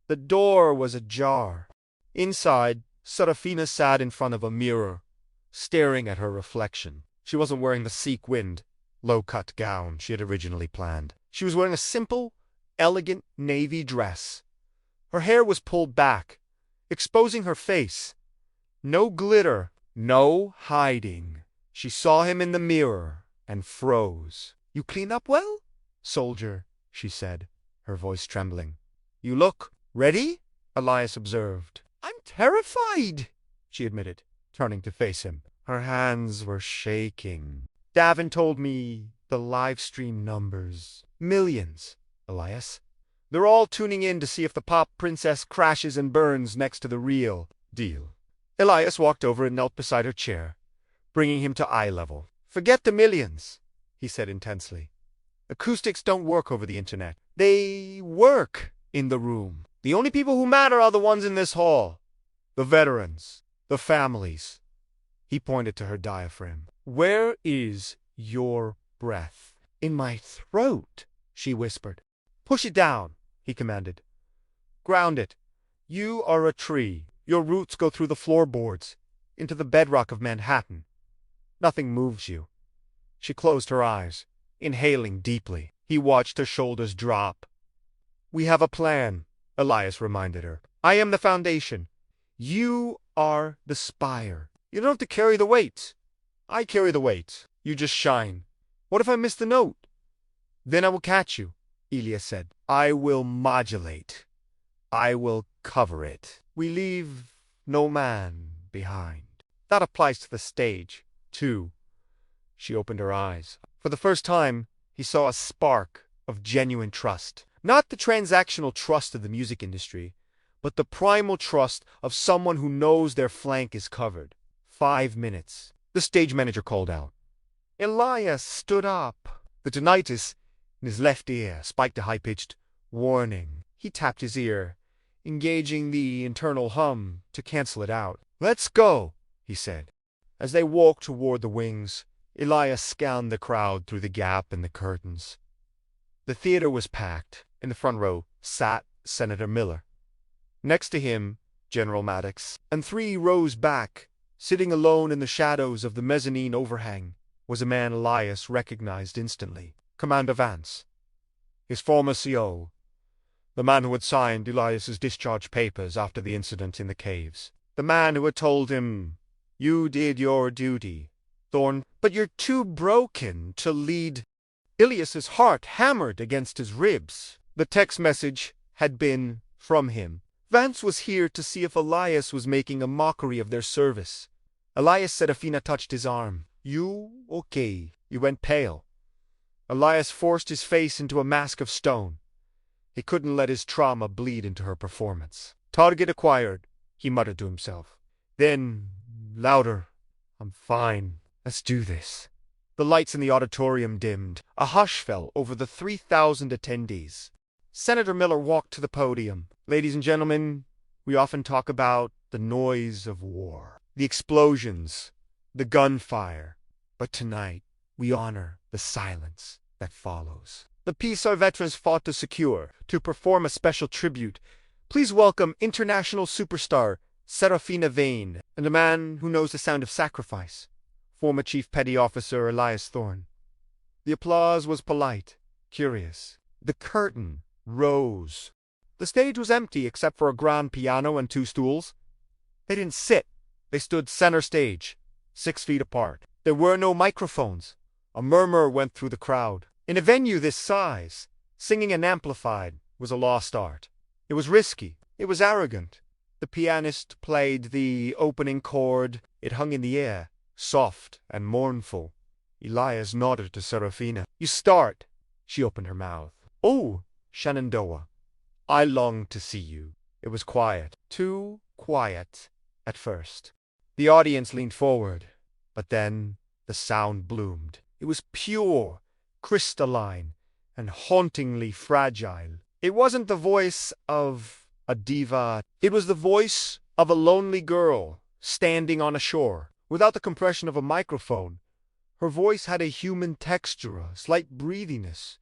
Speaker 1: The door was ajar. Inside, Serafina sat in front of a mirror, staring at her reflection. She wasn't wearing the sequined, low-cut gown she had originally planned. She was wearing a simple, elegant navy dress. Her hair was pulled back, exposing her face. No glitter, no hiding. She saw him in the mirror and froze. "You clean up well, soldier," she said, her voice trembling. "You look ready," Elias observed. "I'm terrified," she admitted, turning to face him. Her hands were shaking. "Davin told me the live stream numbers. Millions, Elias. They're all tuning in to see if the pop princess crashes and burns next to the real deal." Elias walked over and knelt beside her chair, bringing him to eye level. "Forget the millions," he said intensely. "Acoustics don't work over the internet. They work in the room. The only people who matter are the ones in this hall. The veterans, the families." He pointed to her diaphragm. "Where is your breath?" "In my throat," she whispered. "Push it down," he commanded. "Ground it. You are a tree. Your roots go through the floorboards, into the bedrock of Manhattan. Nothing moves you. She closed her eyes, inhaling deeply. He watched her shoulders drop. We have a plan, Elias reminded her. I am the foundation. You are the spire. You don't have to carry the weight. I carry the weight. You just shine. What if I miss the note? Then I will catch you, Elias said. I will modulate. I will cover it. We leave no man behind. That applies to the stage, too. She opened her eyes. For the first time, he saw a spark of genuine trust. Not the transactional trust of the music industry, but the primal trust of someone who knows their flank is covered. 5 minutes. The stage manager called out. Elias stood up. The tinnitus in his left ear spiked a high-pitched warning. He tapped his ear, engaging the internal hum to cancel it out. Let's go, he said. As they walked toward the wings, Elias scanned the crowd through the gap in the curtains. The theater was packed. In the front row sat Senator Miller. Next to him, General Maddox. And 3 rows back, sitting alone in the shadows of the mezzanine overhang, was a man Elias recognized instantly. Commander Vance, his former CO, the man who had signed Elias's discharge papers after the incident in the caves. The man who had told him, "You did your duty, Thorne, but you're too broken to lead." Elias's heart hammered against his ribs. The text message had been from him. Vance was here to see if Elias was making a mockery of their service. Elias Serafina touched his arm. You okay? He went pale. Elias forced his face into a mask of stone. He couldn't let his trauma bleed into her performance. Target acquired, he muttered to himself. Then, louder, I'm fine. Let's do this. The lights in the auditorium dimmed. A hush fell over the 3,000 attendees. Senator Miller walked to the podium. Ladies and gentlemen, we often talk about the noise of war, the explosions, the gunfire. But tonight, we honor the silence that follows. The peace our veterans fought to secure. To perform a special tribute, please welcome international superstar Serafina Vane and a man who knows the sound of sacrifice, former Chief Petty Officer Elias Thorne. The applause was polite, curious. The curtain rose. The stage was empty except for a grand piano and 2 stools. They didn't sit. They stood center stage, 6 feet apart. There were no microphones. A murmur went through the crowd. In a venue this size, singing unamplified was a lost art. It was risky. It was arrogant. The pianist played the opening chord. It hung in the air, soft and mournful. Elias nodded to Serafina. You start. She opened her mouth. Oh, Shenandoah, I long to see you. It was quiet. Too quiet at first. The audience leaned forward, but then the sound bloomed. It was pure, crystalline, and hauntingly fragile. It wasn't the voice of a diva. It was the voice of a lonely girl standing on a shore. Without the compression of a microphone, her voice had a human texture, a slight breathiness,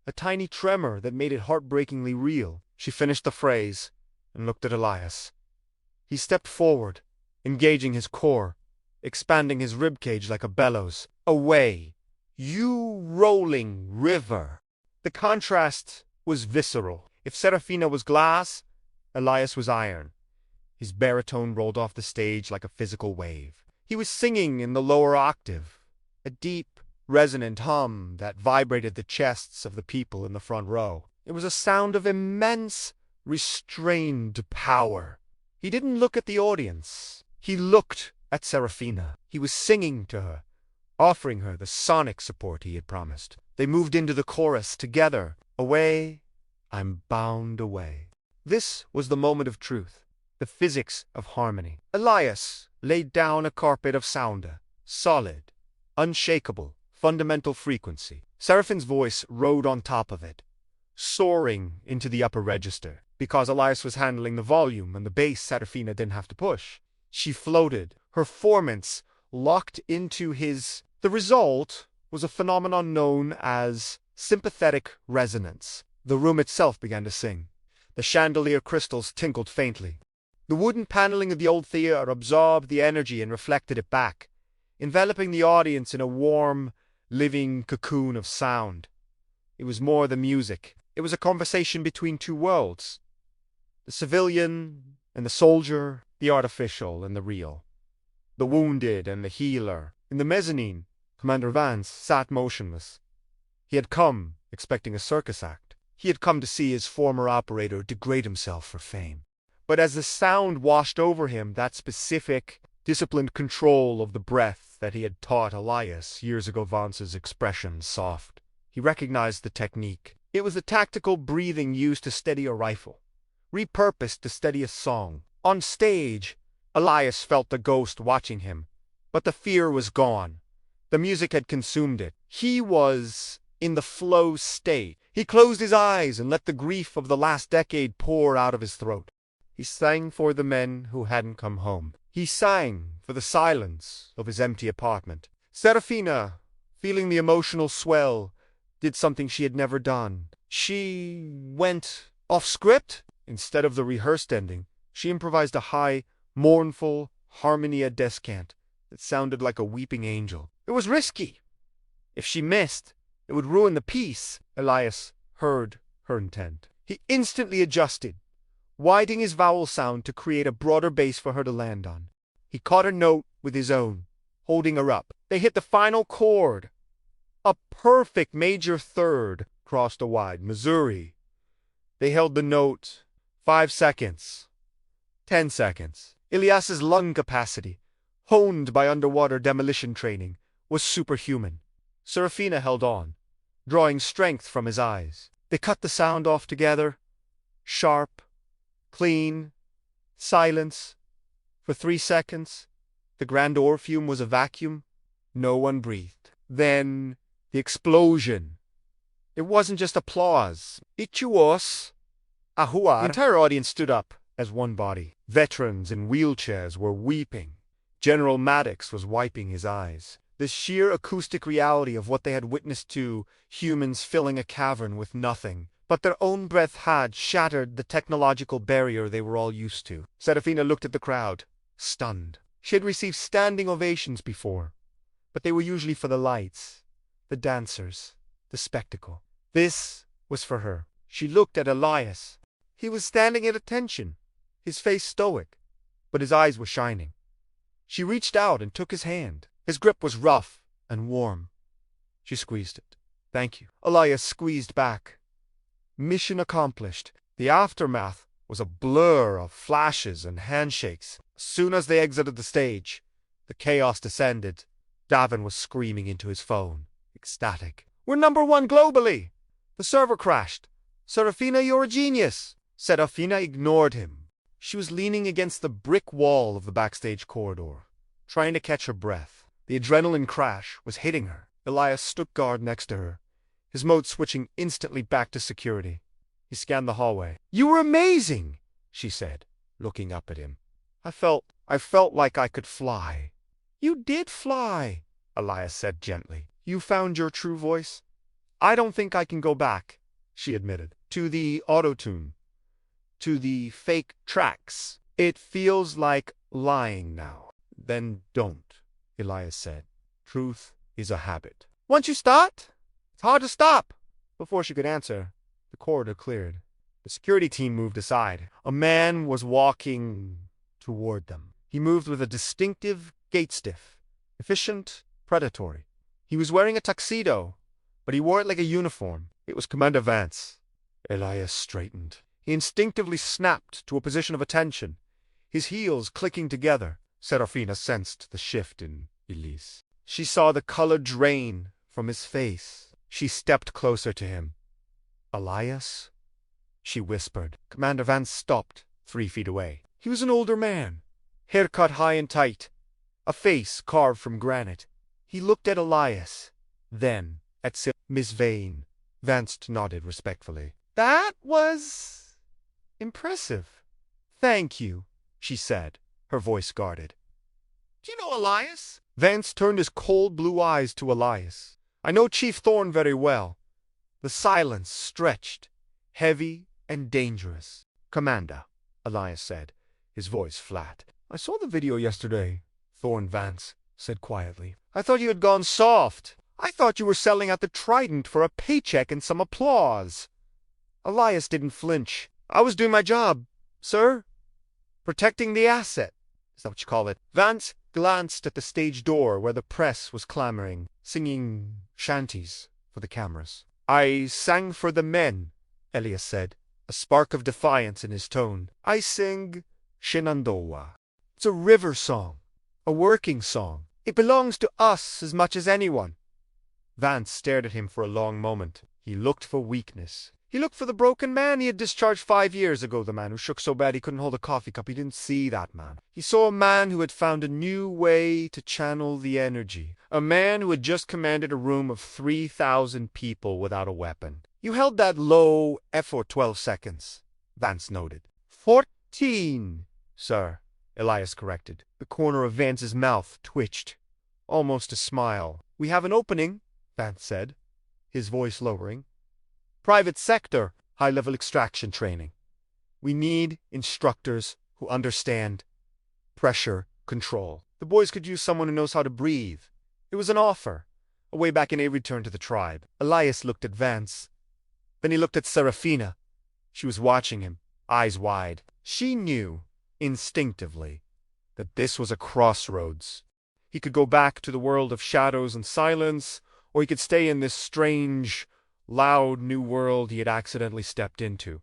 Speaker 1: a tiny tremor that made it heartbreakingly real. She finished the phrase and looked at Elias. He stepped forward, engaging his core, expanding his ribcage like a bellows. Away, you rolling river. The contrast was visceral. If Serafina was glass, Elias was iron. His baritone rolled off the stage like a physical wave. He was singing in the lower octave, a deep, resonant hum that vibrated the chests of the people in the front row. It was a sound of immense, restrained power. He didn't look at the audience. He looked at Serafina. He was singing to her, offering her the sonic support he had promised. They moved into the chorus together. Away, I'm bound away. This was the moment of truth, the physics of harmony. Elias laid down a carpet of sounder, solid, unshakable, fundamental frequency. Seraphine's voice rode on top of it, soaring into the upper register. Because Elias was handling the volume and the bass Serafina didn't have to push. She floated, her formants locked into his. The result was a phenomenon known as sympathetic resonance. The room itself began to sing. The chandelier crystals tinkled faintly. The wooden paneling of the old theater absorbed the energy and reflected it back, enveloping the audience in a warm, living cocoon of sound. It was more than music. It was a conversation between two worlds. The civilian and the soldier, the artificial and the real. The wounded and the healer. In the mezzanine, Commander Vance sat motionless. He had come expecting a circus act. He had come to see his former operator degrade himself for fame. But as the sound washed over him, that specific, disciplined control of the breath that he had taught Elias years ago, Vance's expression soft. He recognized the technique. It was the tactical breathing used to steady a rifle, repurposed to steady a song. On stage, Elias felt the ghost watching him, but the fear was gone. The music had consumed it. He was in the flow state. He closed his eyes and let the grief of the last decade pour out of his throat. He sang for the men who hadn't come home. He sang for the silence of his empty apartment. Serafina, feeling the emotional swell, did something she had never done. She went off script. Instead of the rehearsed ending, she improvised a high, mournful harmonia descant that sounded like a weeping angel. It was risky. If she missed, it would ruin the piece. Elias heard her intent. He instantly adjusted, widening his vowel sound to create a broader base for her to land on. He caught her note with his own, holding her up. They hit the final chord. A perfect major third crossed a wide Missouri. They held the note 5 seconds, 10 seconds. Elias's lung capacity, honed by underwater demolition training, was superhuman. Serafina held on, drawing strength from his eyes. They cut the sound off together. Sharp, clean, silence. For 3 seconds, the Grand Orpheum was a vacuum. No one breathed. Then, the explosion. It wasn't just applause. Ituos, ahuar. The entire audience stood up as one body. Veterans in wheelchairs were weeping. General Maddox was wiping his eyes. The sheer acoustic reality of what they had witnessed to humans filling a cavern with nothing. But their own breath had shattered the technological barrier they were all used to. Serafina looked at the crowd, stunned. She had received standing ovations before, but they were usually for the lights, the dancers, the spectacle. This was for her. She looked at Elias. He was standing at attention, his face stoic, but his eyes were shining. She reached out and took his hand. His grip was rough and warm. She squeezed it. "Thank you." Elias squeezed back. Mission accomplished. The aftermath was a blur of flashes and handshakes. As soon as they exited the stage, the chaos descended. Davin was screaming into his phone, ecstatic. "We're #1 globally!" The server crashed. "Serafina, you're a genius!" Serafina ignored him. She was leaning against the brick wall of the backstage corridor, trying to catch her breath. The adrenaline crash was hitting her. Elias stood guard next to her, his mode switching instantly back to security. He scanned the hallway. "You were amazing," she said, looking up at him. I felt like I could fly." "You did fly," Elias said gently. "You found your true voice?" "I don't think I can go back," she admitted. "To the auto-tune. To the fake tracks. It feels like lying now." "Then don't," Elias said. "Truth is a habit. Once you start, it's hard to stop." Before she could answer, the corridor cleared. The security team moved aside. A man was walking toward them. He moved with a distinctive gait stiff, efficient, predatory. He was wearing a tuxedo, but he wore it like a uniform. It was Commander Vance. Elias straightened. He instinctively snapped to a position of attention, his heels clicking together. Serafina sensed the shift in Elise. She saw the color drain from his face. She stepped closer to him. "Elias?" she whispered. Commander Vance stopped 3 feet away. He was an older man, hair cut high and tight, a face carved from granite. He looked at Elias, then at Miss Vane. Vance nodded respectfully. "That was impressive." "Thank you," she said, her voice guarded. "Do you know Elias?" Vance turned his cold blue eyes to Elias. "I know Chief Thorne very well." The silence stretched, heavy and dangerous. "Commander," Elias said, his voice flat. "I saw the video yesterday," Thorne Vance said quietly. "I thought you had gone soft. I thought you were selling out the Trident for a paycheck and some applause." Elias didn't flinch. "I was doing my job, sir. Protecting the asset. Is that what you call it?" Vance glanced at the stage door where the press was clamoring, singing shanties for the cameras. "I sang for the men," Elias said, a spark of defiance in his tone. "I sing Shenandoah. It's a river song, a working song. It belongs to us as much as anyone." Vance stared at him for a long moment. He looked for weakness. He looked for the broken man he had discharged 5 years ago, the man who shook so bad he couldn't hold a coffee cup. He didn't see that man. He saw a man who had found a new way to channel the energy. A man who had just commanded a room of 3,000 people without a weapon. "You held that low for 12 seconds, Vance noted. 14, sir, Elias corrected. The corner of Vance's mouth twitched. Almost a smile. "We have an opening," Vance said, his voice lowering. "Private sector, high-level extraction training. We need instructors who understand pressure control. The boys could use someone who knows how to breathe." It was an offer, a way back in a return to the tribe. Elias looked at Vance. Then he looked at Serafina. She was watching him, eyes wide. She knew, instinctively, that this was a crossroads. He could go back to the world of shadows and silence, or he could stay in this strange, loud new world he had accidentally stepped into.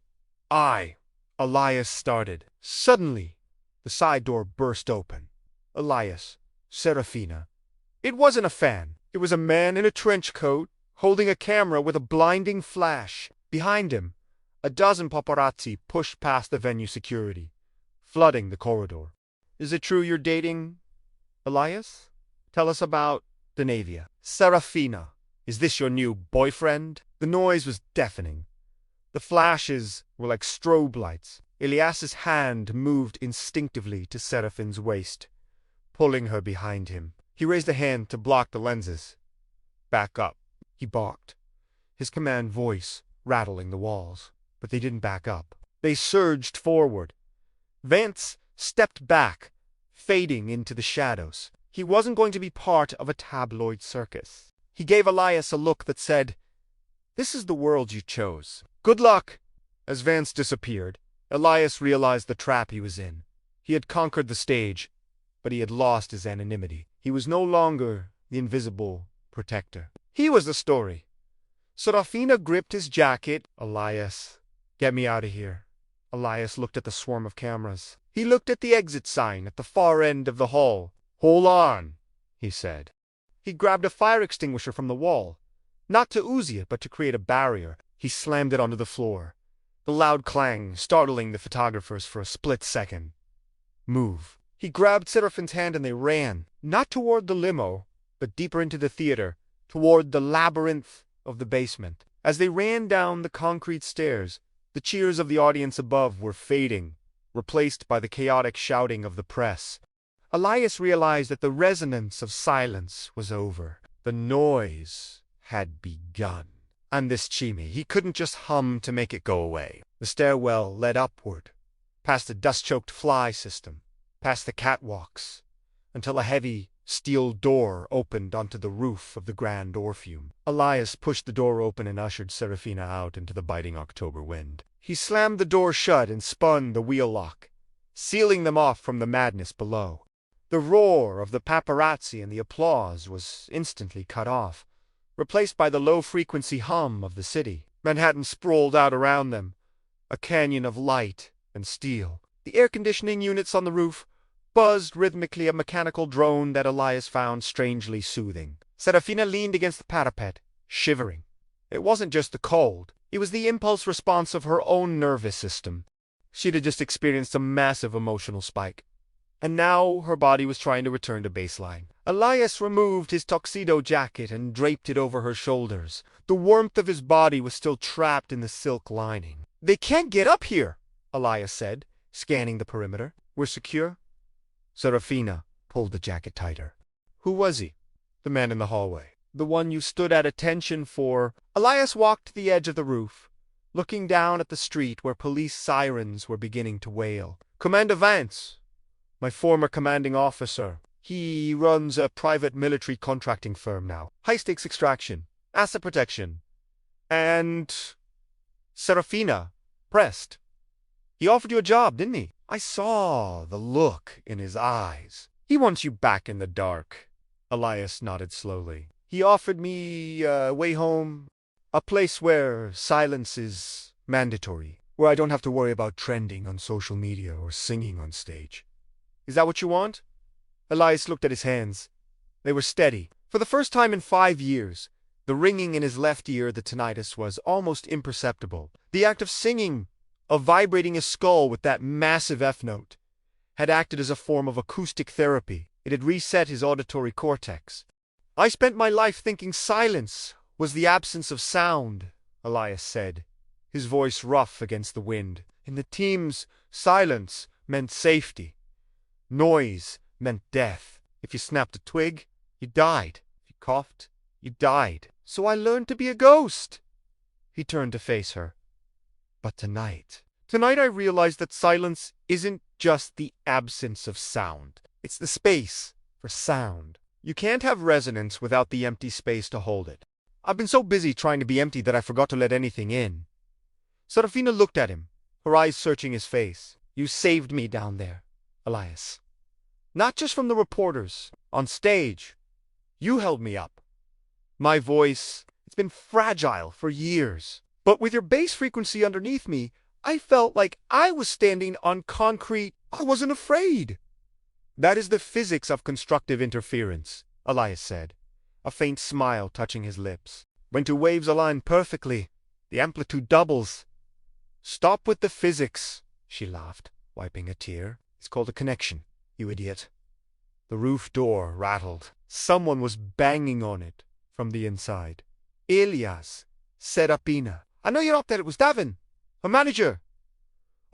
Speaker 1: Elias started. Suddenly, the side door burst open. Elias, Serafina. It wasn't a fan. It was a man in a trench coat, holding a camera with a blinding flash. Behind him, a dozen paparazzi pushed past the venue security, flooding the corridor. "Is it true you're dating Elias? Tell us about Denavia." "Serafina, is this your new boyfriend?" The noise was deafening. The flashes were like strobe lights. Elias's hand moved instinctively to Seraphine's waist, pulling her behind him. He raised a hand to block the lenses. "Back up," he barked, his command voice rattling the walls. But they didn't back up. They surged forward. Vance stepped back, fading into the shadows. He wasn't going to be part of a tabloid circus. He gave Elias a look that said, "This is the world you chose. Good luck." As Vance disappeared, Elias realized the trap he was in. He had conquered the stage, but he had lost his anonymity. He was no longer the invisible protector. He was the story. Serafina gripped his jacket. "Elias, get me out of here." Elias looked at the swarm of cameras. He looked at the exit sign at the far end of the hall. "Hold on," he said. He grabbed a fire extinguisher from the wall, not to ooze it, but to create a barrier. He slammed it onto the floor, the loud clang startling the photographers for a split second. "Move." He grabbed Seraphine's hand and they ran, not toward the limo, but deeper into the theater, toward the labyrinth of the basement. As they ran down the concrete stairs, the cheers of the audience above were fading, replaced by the chaotic shouting of the press. Elias realized that the resonance of silence was over. The noise had begun. And this chimney, he couldn't just hum to make it go away. The stairwell led upward, past the dust-choked fly system, past the catwalks, until a heavy steel door opened onto the roof of the Grand Orpheum. Elias pushed the door open and ushered Serafina out into the biting October wind. He slammed the door shut and spun the wheel lock, sealing them off from the madness below. The roar of the paparazzi and the applause was instantly cut off, replaced by the low-frequency hum of the city. Manhattan sprawled out around them, a canyon of light and steel. The air-conditioning units on the roof buzzed rhythmically, a mechanical drone that Elias found strangely soothing. Serafina leaned against the parapet, shivering. It wasn't just the cold. It was the impulse response of her own nervous system. She'd just experienced a massive emotional spike, and now her body was trying to return to baseline. Elias removed his tuxedo jacket and draped it over her shoulders. The warmth of his body was still trapped in the silk lining. "They can't get up here," Elias said, scanning the perimeter. "We're secure?" Serafina pulled the jacket tighter. "Who was he?" "The man in the hallway. The one you stood at attention for." Elias walked to the edge of the roof, looking down at the street where police sirens were beginning to wail. Commander Vance, my former commanding officer. He runs a private military contracting firm now. High-stakes extraction, asset protection, and Serafina, pressed. He offered you a job, didn't he? I saw the look in his eyes. He wants you back in the dark. Elias nodded slowly. He offered me a way home, a place where silence is mandatory, where I don't have to worry about trending on social media or singing on stage. Is that what you want? Elias looked at his hands. They were steady. For the first time in 5 years, the ringing in his left ear, the tinnitus, was almost imperceptible. The act of singing, of vibrating his skull with that massive F note, had acted as a form of acoustic therapy. It had reset his auditory cortex. I spent my life thinking silence was the absence of sound, Elias said, his voice rough against the wind. In the teams, silence meant safety. Noise meant death. If you snapped a twig, you died. If you coughed, you died. So I learned to be a ghost. He turned to face her. But tonight I realized that silence isn't just the absence of sound. It's the space for sound. You can't have resonance without the empty space to hold it. I've been so busy trying to be empty that I forgot to let anything in. Serafina looked at him, her eyes searching his face. You saved me down there, Elias. Not just from the reporters. On stage, you held me up. My voice, it's been fragile for years. But with your bass frequency underneath me, I felt like I was standing on concrete. I wasn't afraid. That is the physics of constructive interference, Elias said, a faint smile touching his lips. When two waves align perfectly, the amplitude doubles. Stop with the physics, she laughed, wiping a tear. It's called a connection, you idiot. The roof door rattled. Someone was banging on it from the inside. Elias, Serafina. I know you're up there. It was Davin, her manager.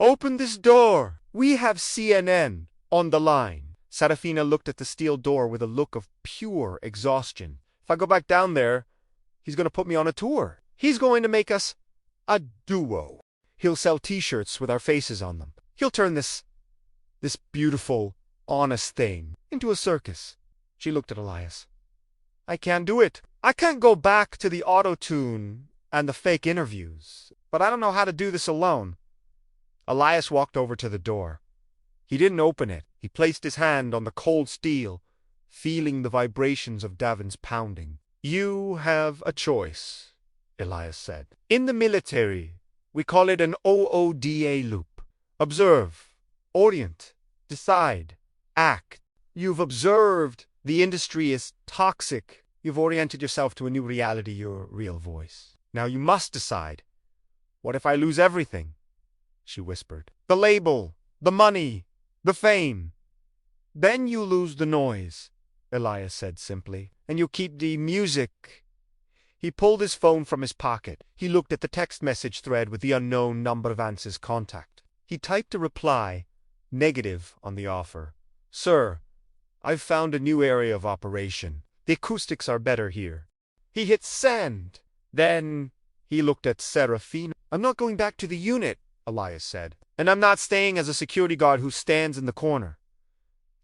Speaker 1: Open this door. We have CNN on the line. Serafina looked at the steel door with a look of pure exhaustion. If I go back down there, he's going to put me on a tour. He's going to make us a duo. He'll sell t-shirts with our faces on them. He'll turn this beautiful, honest thing into a circus. She looked at Elias. I can't do it. I can't go back to the auto-tune and the fake interviews, but I don't know how to do this alone. Elias walked over to the door. He didn't open it. He placed his hand on the cold steel, feeling the vibrations of Davin's pounding. You have a choice, Elias said. In the military, we call it an OODA loop. Observe, orient, decide, act. You've observed the industry is toxic. You've oriented yourself to a new reality, your real voice. Now you must decide. What if I lose everything? She whispered. The label, the money, the fame. Then you lose the noise, Elias said simply, and you keep the music. He pulled his phone from his pocket. He looked at the text message thread with the unknown number of Vance's contact. He typed a reply, negative on the offer. Sir, I've found a new area of operation. The acoustics are better here. He hit send. Then he looked at Serafina. I'm not going back to the unit, Elias said. And I'm not staying as a security guard who stands in the corner.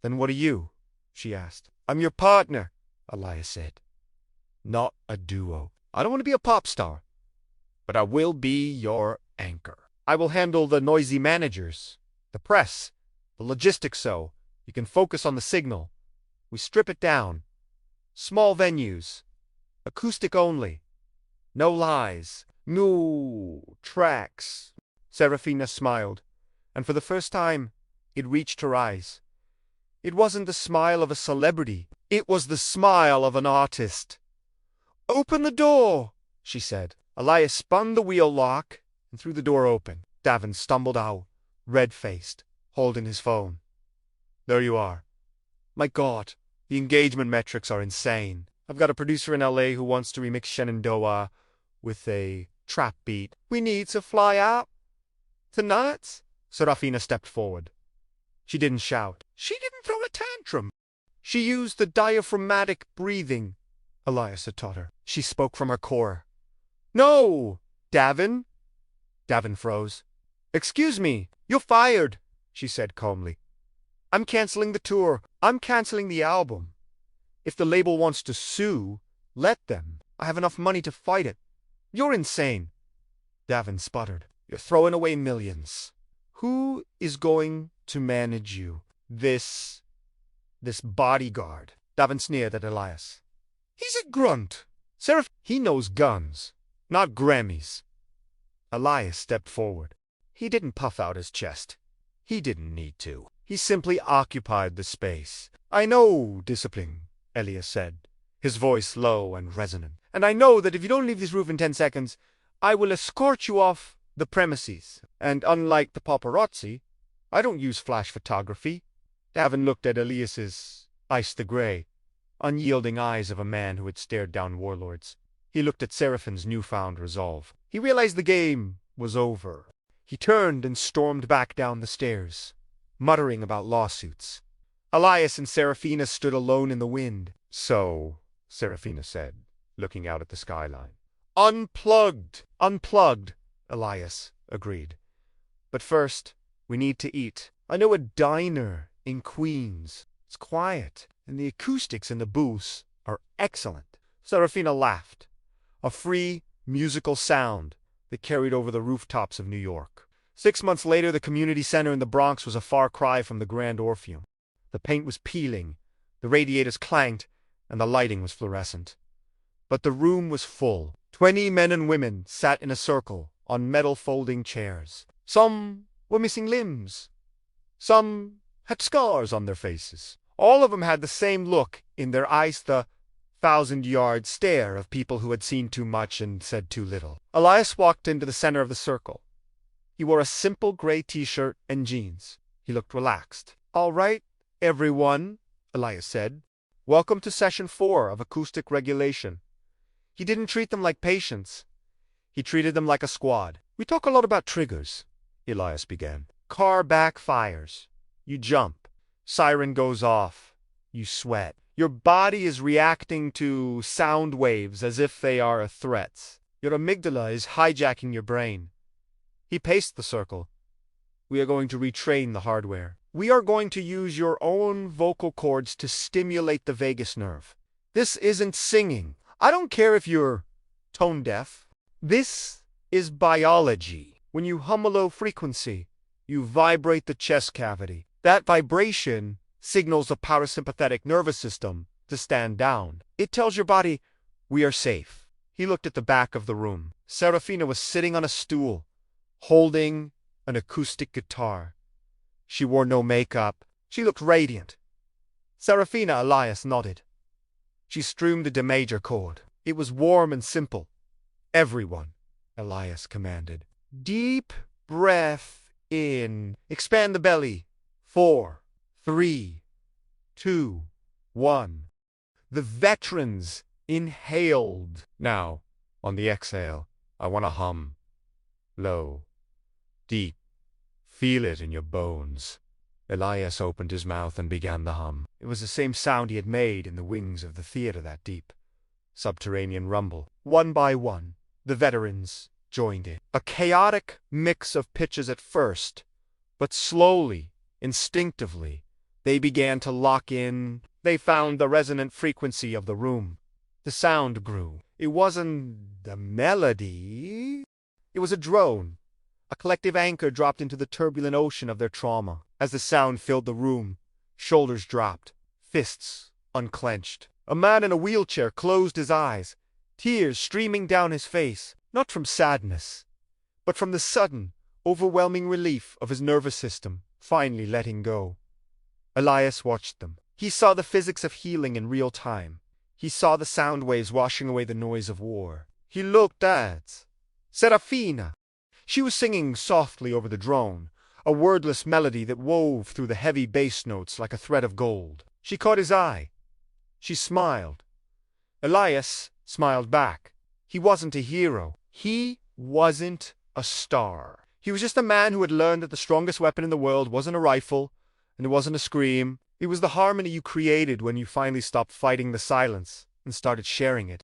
Speaker 1: Then what are you? She asked. I'm your partner, Elias said. Not a duo. I don't want to be a pop star, but I will be your anchor. I will handle the noisy managers, the press, the logistics so you can focus on the signal. We strip it down. Small venues. Acoustic only. No lies. No tracks. Serafina smiled, and for the first time, it reached her eyes. It wasn't the smile of a celebrity. It was the smile of an artist. Open the door, she said. Elias spun the wheel lock and threw the door open. Davin stumbled out, red-faced, holding his phone. There you are. My God, the engagement metrics are insane. I've got a producer in LA who wants to remix Shenandoah with a trap beat. We need to fly out tonight. Serafina stepped forward. She didn't shout. She didn't throw a tantrum. She used the diaphragmatic breathing Elias had taught her. She spoke from her core. No, Davin. Davin froze. Excuse me, you're fired, she said calmly. I'm canceling the tour. I'm canceling the album. If the label wants to sue, let them. I have enough money to fight it. You're insane. Davin sputtered. You're throwing away millions. Who is going to manage you? This bodyguard. Davin sneered at Elias. He's a grunt. Seraph, he knows guns, not Grammys. Elias stepped forward. He didn't puff out his chest. He didn't need to. He simply occupied the space. I know discipline, Elias said, his voice low and resonant. And I know that if you don't leave this roof in 10 seconds, I will escort you off the premises. And unlike the paparazzi, I don't use flash photography. Davin looked at Elias's ice-the-gray, unyielding eyes of a man who had stared down warlords. He looked at Seraphine's newfound resolve. He realized the game was over. He turned and stormed back down the stairs, muttering about lawsuits. Elias and Seraphina stood alone in the wind. So, Seraphina said, looking out at the skyline. Unplugged! Unplugged, Elias agreed. But first, we need to eat. I know a diner in Queens. It's quiet, and the acoustics in the booths are excellent. Seraphina laughed, a free, musical sound that carried over the rooftops of New York. 6 months later, the community center in the Bronx was a far cry from the Grand Orpheum. The paint was peeling, the radiators clanked, and the lighting was fluorescent. But the room was full. 20 men and women sat in a circle on metal folding chairs. Some were missing limbs. Some had scars on their faces. All of them had the same look in their eyes, the 1,000-yard stare of people who had seen too much and said too little. Elias walked into the center of the circle. He wore a simple gray t-shirt and jeans. He looked relaxed. All right, everyone, Elias said. Welcome to Session 4 of Acoustic Regulation. He didn't treat them like patients. He treated them like a squad. We talk a lot about triggers, Elias began. Car backfires. You jump. Siren goes off. You sweat. Your body is reacting to sound waves as if they are threats. Your amygdala is hijacking your brain. He paced the circle. We are going to retrain the hardware. We are going to use your own vocal cords to stimulate the vagus nerve. This isn't singing. I don't care if you're tone deaf. This is biology. When you hum a low frequency, you vibrate the chest cavity. That vibration signals the parasympathetic nervous system to stand down. It tells your body, we are safe. He looked at the back of the room. Seraphina was sitting on a stool, holding an acoustic guitar. She wore no makeup. She looked radiant. Seraphina, Elias nodded. She strummed a D major chord. It was warm and simple. Everyone, Elias commanded. Deep breath in. Expand the belly. 4, 3, 2, 1. The veterans inhaled. Now, on the exhale, I want to hum. Low. Deep. Feel it in your bones. Elias opened his mouth and began the hum. It was the same sound he had made in the wings of the theater that deep, subterranean rumble. One by one, the veterans joined in. A chaotic mix of pitches at first, but slowly, instinctively, they began to lock in. They found the resonant frequency of the room. The sound grew. It wasn't a melody. It was a drone. A collective anchor dropped into the turbulent ocean of their trauma. As the sound filled the room, shoulders dropped, fists unclenched. A man in a wheelchair closed his eyes, tears streaming down his face, not from sadness, but from the sudden, overwhelming relief of his nervous system finally letting go. Elias watched them. He saw the physics of healing in real time. He saw the sound waves washing away the noise of war. He looked at Seraphina. She was singing softly over the drone, a wordless melody that wove through the heavy bass notes like a thread of gold. She caught his eye. She smiled. Elias smiled back. He wasn't a hero. He wasn't a star. He was just a man who had learned that the strongest weapon in the world wasn't a rifle, and it wasn't a scream. It was the harmony you created when you finally stopped fighting the silence and started sharing it.